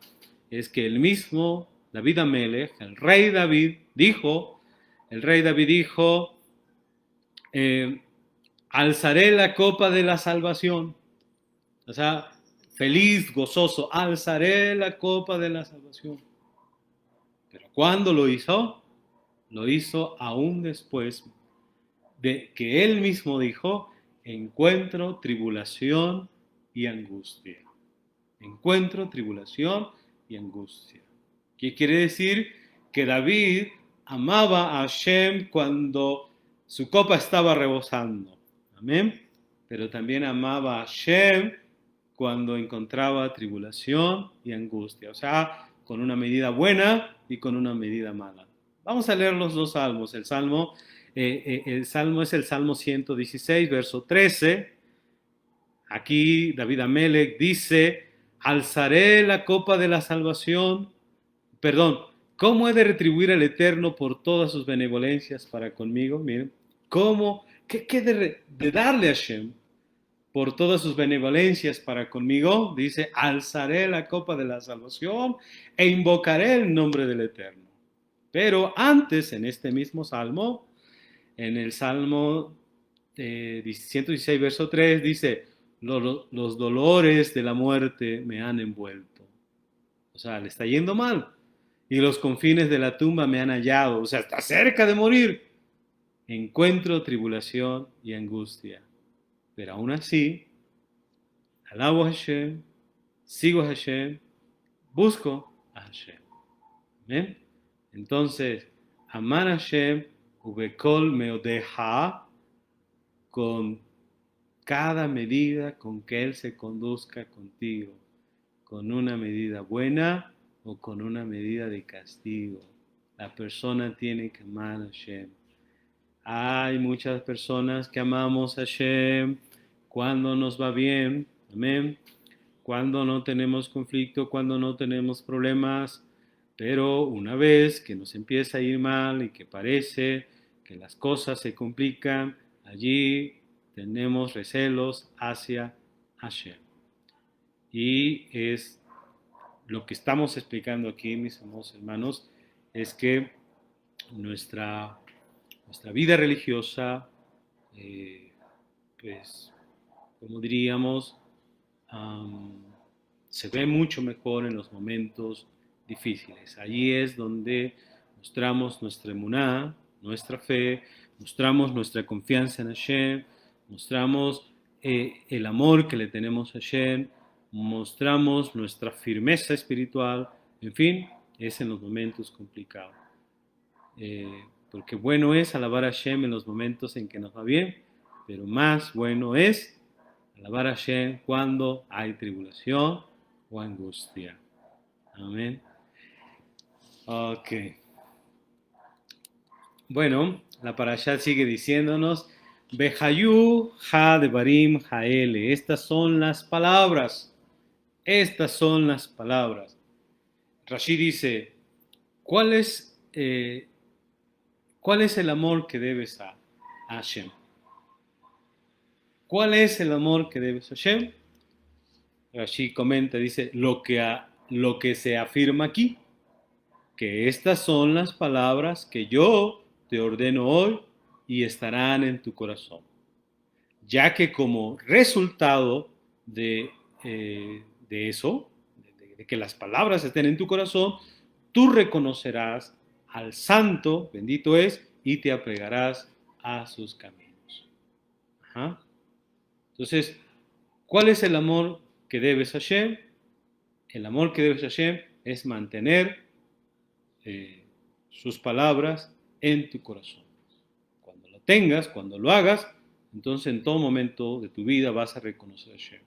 Speaker 1: Es que el mismo David Amelech, el rey David dijo, alzaré la copa de la salvación. O sea, feliz, gozoso, alzaré la copa de la salvación. Pero ¿cuándo lo hizo? Lo hizo aún después de que él mismo dijo, encuentro tribulación y angustia. Encuentro tribulación y angustia. ¿Qué quiere decir? Que David amaba a Hashem cuando su copa estaba rebosando. Amén. Pero también amaba a Hashem cuando encontraba tribulación y angustia. O sea, con una medida buena y con una medida mala. Vamos a leer los dos salmos. El salmo es el Salmo 116, verso 13. Aquí David Amelech dice, alzaré la copa de la salvación. Perdón, ¿cómo he de retribuir al Eterno por todas sus benevolencias para conmigo? Miren, ¿cómo? ¿Qué de darle a Hashem por todas sus benevolencias para conmigo? Dice, alzaré la copa de la salvación e invocaré el nombre del Eterno. Pero antes, en este mismo salmo, en el Salmo 116, verso 3, dice, los dolores de la muerte me han envuelto. O sea, le está yendo mal. Y los confines de la tumba me han hallado. O sea, está cerca de morir. Encuentro tribulación y angustia. Pero aún así, alabo a Hashem, sigo a Hashem, busco a Hashem. ¿Ven? Entonces, amar a Hashem, ubekol meodeja, con cada medida con que Él se conduzca contigo, con una medida buena o con una medida de castigo. La persona tiene que amar a Hashem. Hay muchas personas que amamos a Hashem cuando nos va bien, amén, cuando no tenemos conflicto, cuando no tenemos problemas, pero una vez que nos empieza a ir mal y que parece que las cosas se complican, allí tenemos recelos hacia Hashem. Y es lo que estamos explicando aquí, mis amados hermanos, es que nuestra vida religiosa, pues, como diríamos, se ve mucho mejor en los momentos difíciles. Allí es donde mostramos nuestra emuná, nuestra fe, mostramos nuestra confianza en Hashem, mostramos el amor que le tenemos a Hashem, mostramos nuestra firmeza espiritual, en fin, es en los momentos complicados. Porque bueno es alabar a Hashem en los momentos en que nos va bien, pero más bueno es alabar a Hashem cuando hay tribulación o angustia. Amén. Ok. Bueno, la parashá sigue diciéndonos, Behayu ha devarim haele. Estas son las palabras. Estas son las palabras. Rashi dice, ¿cuál es, ¿cuál es el amor que debes a Hashem? ¿Cuál es el amor que debes a Hashem? Rashi comenta, dice, lo que se afirma aquí, que estas son las palabras que yo te ordeno hoy y estarán en tu corazón, ya que como resultado de eso, de que las palabras estén en tu corazón, tú reconocerás al Santo, bendito es, y te apegarás a sus caminos. Ajá. Entonces, ¿cuál es el amor que debes a Hashem? El amor que debes a Hashem es mantener sus palabras en tu corazón. Cuando lo tengas, cuando lo hagas, entonces en todo momento de tu vida vas a reconocer a Hashem.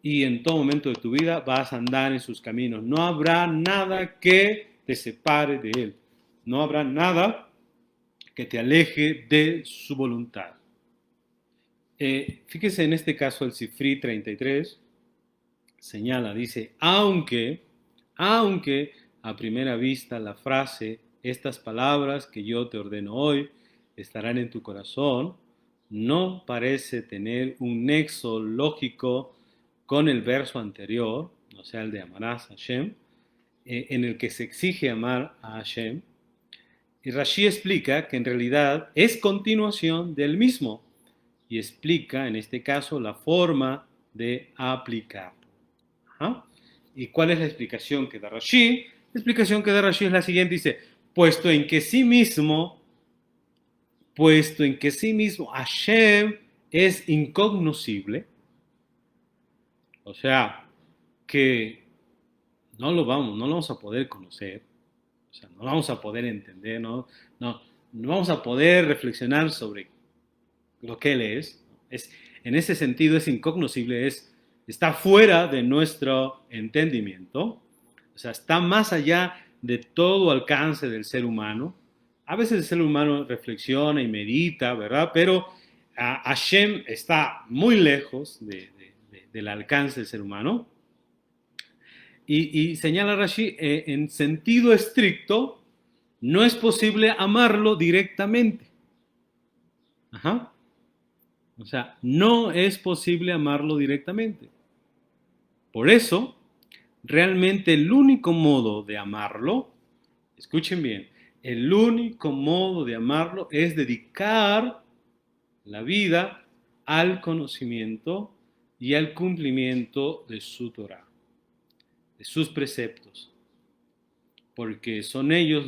Speaker 1: Y en todo momento de tu vida vas a andar en sus caminos. No habrá nada que te separe de Él. No habrá nada que te aleje de su voluntad. Fíjese en este caso el Sifri 33 señala, dice, aunque a primera vista la frase, estas palabras que yo te ordeno hoy estarán en tu corazón, no parece tener un nexo lógico con el verso anterior, o sea, el de amarás a Hashem, en el que se exige amar a Hashem. Y Rashi explica que en realidad es continuación del mismo y explica, en este caso, la forma de aplicarlo. ¿Ah? ¿Y cuál es la explicación que da Rashi? La explicación que da Rashi es la siguiente, dice, puesto en que sí mismo Hashem es incognoscible, o sea, que no lo vamos a poder conocer, o sea, no lo vamos a poder entender, no vamos a poder reflexionar sobre lo que Él es. En ese sentido es incognoscible, está fuera de nuestro entendimiento, o sea, está más allá de todo alcance del ser humano. A veces el ser humano reflexiona y medita, ¿verdad? Pero Hashem está muy lejos del alcance del ser humano. Y señala Rashi, en sentido estricto, no es posible amarlo directamente. Ajá. O sea, no es posible amarlo directamente. Por eso, realmente el único modo de amarlo, escuchen bien, el único modo de amarlo es dedicar la vida al conocimiento y al cumplimiento de su Torah, de sus preceptos, porque son ellos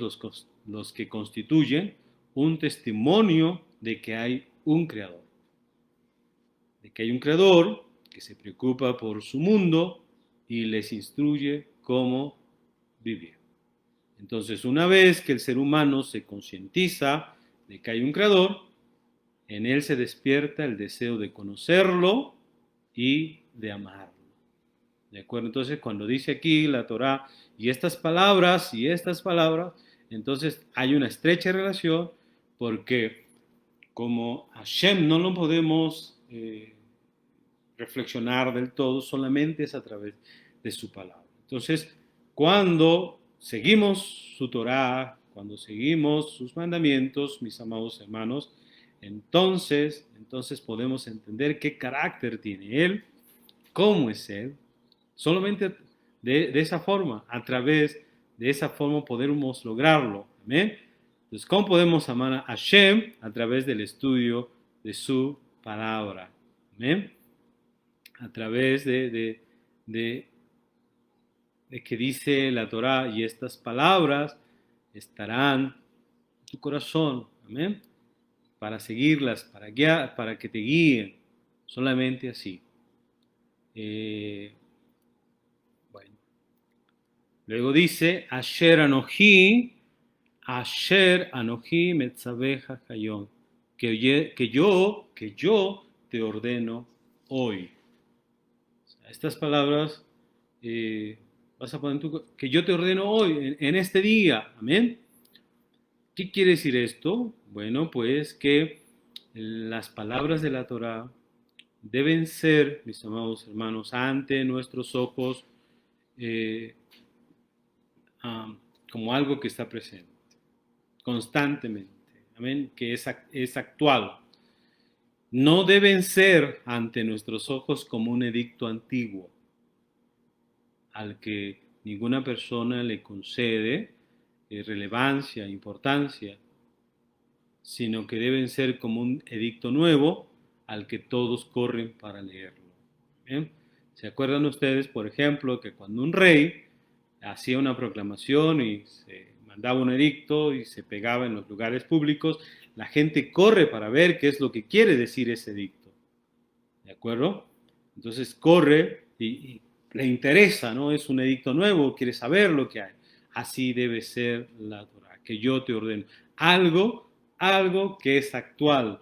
Speaker 1: los que constituyen un testimonio de que hay un creador, de que hay un creador que se preocupa por su mundo y les instruye cómo vivir. Entonces, una vez que el ser humano se concientiza de que hay un creador, en él se despierta el deseo de conocerlo y de amarlo. ¿De acuerdo? Entonces, cuando dice aquí la Torah, y estas palabras, entonces hay una estrecha relación, porque como Hashem no lo podemos reflexionar del todo, solamente es a través de su palabra. Entonces, cuando seguimos su Torah, cuando seguimos sus mandamientos, mis amados hermanos, entonces podemos entender qué carácter tiene Él, cómo es Él. Solamente de esa forma, a través de esa forma podemos lograrlo. Amén. Entonces, ¿cómo podemos amar a Hashem? A través del estudio de su palabra. Amén. A través de que dice la Torah, y estas palabras estarán en tu corazón. Amén. Para seguirlas, para que te guíen. Solamente así. Bueno. Luego dice, Asher Anohi Metzabeja Hayom, que yo te ordeno hoy. O sea, estas palabras vas a poner que yo te ordeno hoy, en este día. Amén. ¿Qué quiere decir esto? Bueno, pues que las palabras de la Torah deben ser, mis amados hermanos, ante nuestros ojos eh, como algo que está presente constantemente, amén, que es actual. No deben ser ante nuestros ojos como un edicto antiguo al que ninguna persona le concede relevancia, importancia, sino que deben ser como un edicto nuevo al que todos corren para leerlo. ¿Bien? ¿Se acuerdan ustedes, por ejemplo, que cuando un rey hacía una proclamación y se mandaba un edicto y se pegaba en los lugares públicos, la gente corre para ver qué es lo que quiere decir ese edicto? ¿De acuerdo? Entonces corre y le interesa, ¿no? Es un edicto nuevo, quiere saber lo que hay. Así debe ser la Torah, que yo te ordeno. Algo que es actual,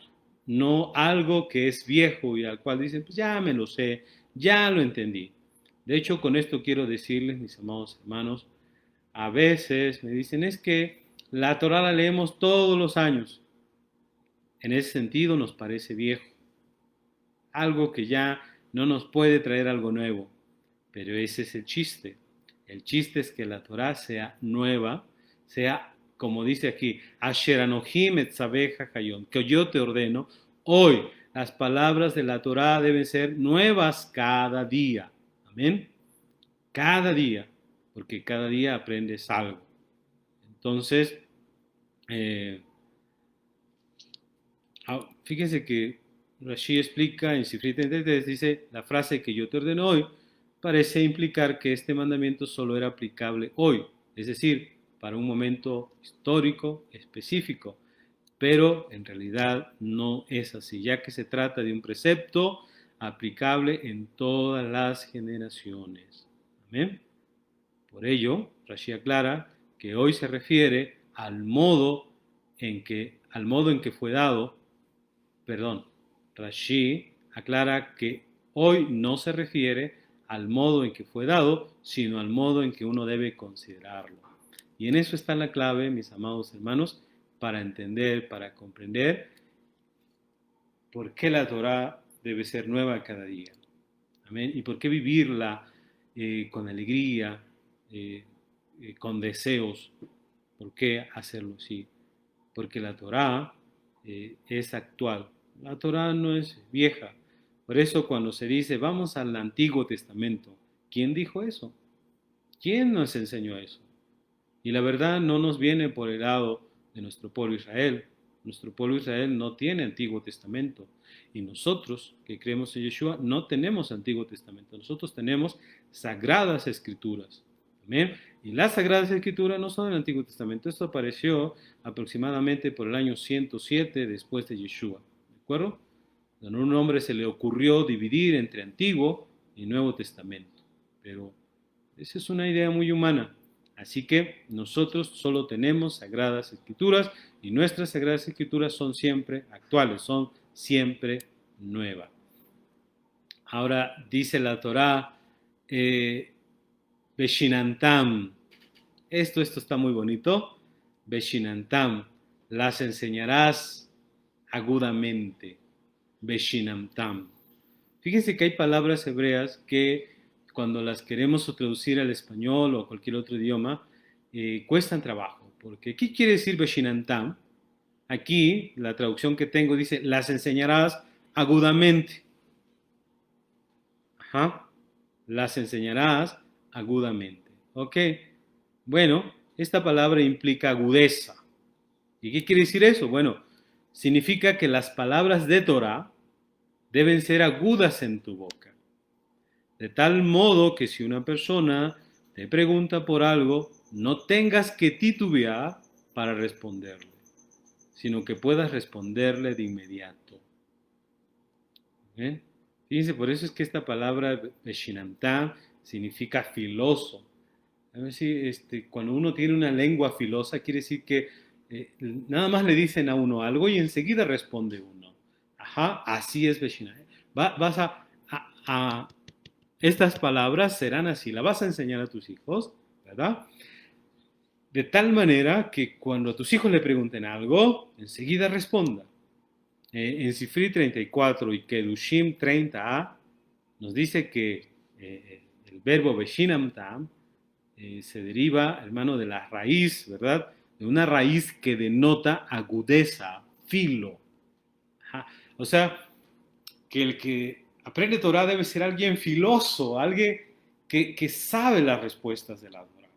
Speaker 1: no algo que es viejo y al cual dicen, pues ya me lo sé, ya lo entendí. De hecho, con esto quiero decirles, mis amados hermanos, a veces me dicen, es que la Torah la leemos todos los años. En ese sentido nos parece viejo, algo que ya no nos puede traer algo nuevo. Pero ese es el chiste. El chiste es que la Torah sea nueva, sea, como dice aquí, Asher Anohim et Zabeja Hayom, que yo te ordeno. Hoy las palabras de la Torah deben ser nuevas cada día. Amén. Cada día, porque cada día aprendes algo. Entonces, fíjense que Rashi explica en Sifrit 33, dice, la frase que yo te ordeno hoy parece implicar que este mandamiento solo era aplicable hoy, es decir, para un momento histórico específico, pero en realidad no es así, ya que se trata de un precepto aplicable en todas las generaciones. Amén. Por ello, Rashi aclara que hoy se refiere al modo en que fue dado. Perdón, Rashi aclara que hoy no se refiere al modo en que fue dado, sino al modo en que uno debe considerarlo. Y en eso está la clave, mis amados hermanos, para entender, para comprender por qué la Torah debe ser nueva cada día. Amén. Y por qué vivirla con alegría, con deseos. ¿Por qué hacerlo así? Porque la Torah es actual. La Torah no es vieja. Por eso cuando se dice vamos al Antiguo Testamento, ¿quién dijo eso? ¿Quién nos enseñó eso? Y la verdad no nos viene por el lado de nuestro pueblo Israel. Nuestro pueblo Israel no tiene Antiguo Testamento. Y nosotros que creemos en Yeshua no tenemos Antiguo Testamento. Nosotros tenemos Sagradas Escrituras. ¿Amén? Y las Sagradas Escrituras no son del Antiguo Testamento. Esto apareció aproximadamente por el año 107 después de Yeshua. ¿De acuerdo? A un hombre se le ocurrió dividir entre Antiguo y Nuevo Testamento. Pero esa es una idea muy humana. Así que nosotros solo tenemos Sagradas Escrituras y nuestras Sagradas Escrituras son siempre actuales, son siempre nuevas. Ahora dice la Torá, Beshinantam, esto está muy bonito, Beshinantam, las enseñarás agudamente, Beshinantam. Fíjense que hay palabras hebreas que cuando las queremos traducir al español o a cualquier otro idioma, cuestan trabajo. Porque, ¿qué quiere decir Beshinantam? Aquí, la traducción que tengo dice, las enseñarás agudamente. Ajá. Las enseñarás agudamente. Ok. Bueno, esta palabra implica agudeza. ¿Y qué quiere decir eso? Bueno, significa que las palabras de Torah deben ser agudas en tu boca. De tal modo que si una persona te pregunta por algo, no tengas que titubear para responderle, sino que puedas responderle de inmediato. ¿Ven? Fíjense, por eso es que esta palabra Beshinamtam significa filoso. A ver si cuando uno tiene una lengua filosa, quiere decir que nada más le dicen a uno algo y enseguida responde uno. Ajá, así es Beshinamtam. Vas a estas palabras serán así, la vas a enseñar a tus hijos, ¿verdad? De tal manera que cuando a tus hijos le pregunten algo, enseguida responda. En Sifri 34 y Kedushim 30a nos dice que el verbo Beshinam Tam se deriva, hermano, de la raíz, ¿verdad? De una raíz que denota agudeza, filo. Ajá. O sea, que el que aprende Torah debe ser alguien filoso, alguien que sabe las respuestas de la Torah.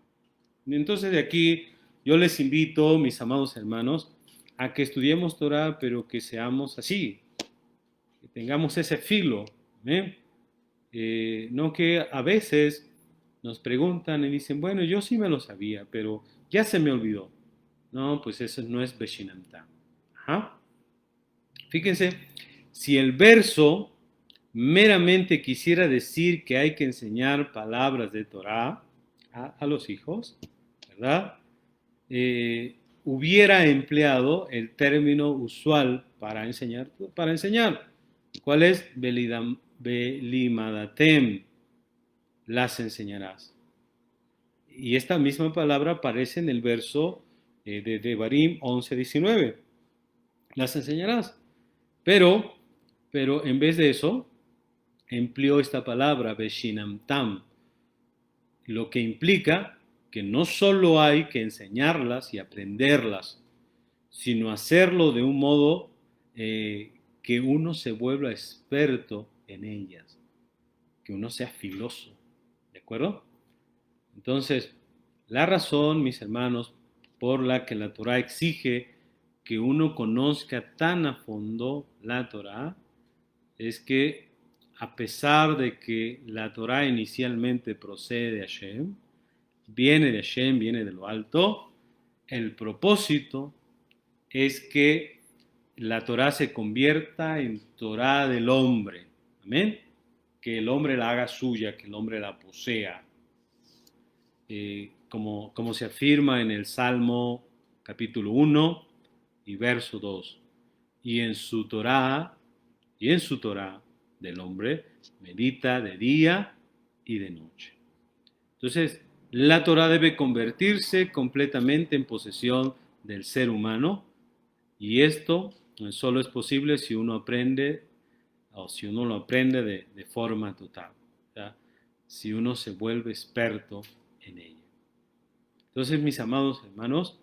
Speaker 1: Entonces de aquí yo les invito, mis amados hermanos, a que estudiemos Torah, pero que seamos así, que tengamos ese filo. ¿eh? No que a veces nos preguntan y dicen, bueno, yo sí me lo sabía, pero ya se me olvidó. No, pues eso no es Beshinamta. Ajá. Fíjense, si el verso meramente quisiera decir que hay que enseñar palabras de Torah a los hijos, ¿verdad? Hubiera empleado el término usual para enseñar. ¿Cuál es? Belimadatem, las enseñarás. Y esta misma palabra aparece en el verso de Devarim 11:19. Las enseñarás. Pero en vez de eso, empleó esta palabra, Beshinamtam, lo que implica que no solo hay que enseñarlas y aprenderlas, sino hacerlo de un modo que uno se vuelva experto en ellas, que uno sea filoso, ¿de acuerdo? Entonces, la razón, mis hermanos, por la que la Torah exige que uno conozca tan a fondo la Torah, es que a pesar de que la Torah inicialmente procede de Hashem, viene de Hashem, viene de lo alto, el propósito es que la Torah se convierta en Torah del hombre. Amén. Que el hombre la haga suya, que el hombre la posea. Como se afirma en el Salmo capítulo 1 y verso 2. Y en su Torah del hombre, medita de día y de noche. Entonces, la Torah debe convertirse completamente en posesión del ser humano y esto solo es posible si uno aprende o si uno lo aprende de forma total, ¿ya? Si uno se vuelve experto en ella. Entonces, mis amados hermanos,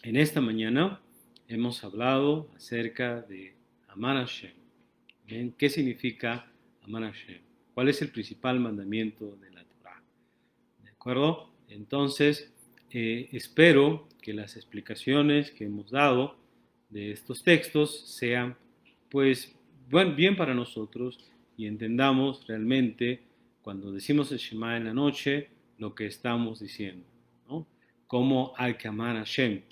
Speaker 1: en esta mañana hemos hablado acerca de amar a Hashem. ¿Bien? ¿Qué significa amar a Hashem? ¿Cuál es el principal mandamiento de la Torah? ¿De acuerdo? Entonces, espero que las explicaciones que hemos dado de estos textos sean, pues, bien para nosotros y entendamos realmente cuando decimos el Shema en la noche lo que estamos diciendo, ¿no? Cómo hay que amar a Hashem,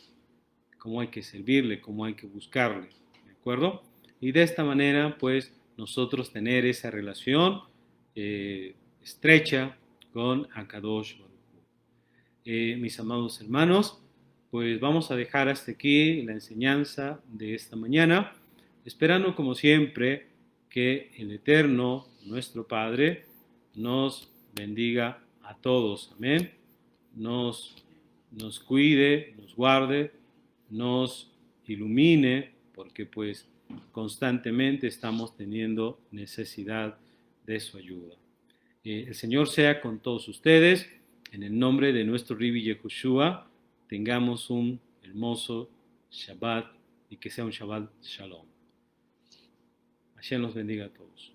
Speaker 1: cómo hay que servirle, cómo hay que buscarle, ¿de acuerdo? Y de esta manera, pues, nosotros tener esa relación estrecha con Akadosh Baruj Hu. Mis amados hermanos, pues vamos a dejar hasta aquí la enseñanza de esta mañana, esperando como siempre que el Eterno, nuestro Padre, nos bendiga a todos, amén, nos cuide, nos guarde, nos ilumine, porque pues constantemente estamos teniendo necesidad de su ayuda. El Señor sea con todos ustedes. En el nombre de nuestro Ribi Yehoshua, tengamos un hermoso Shabbat y que sea un Shabbat Shalom. Hashem los bendiga a todos.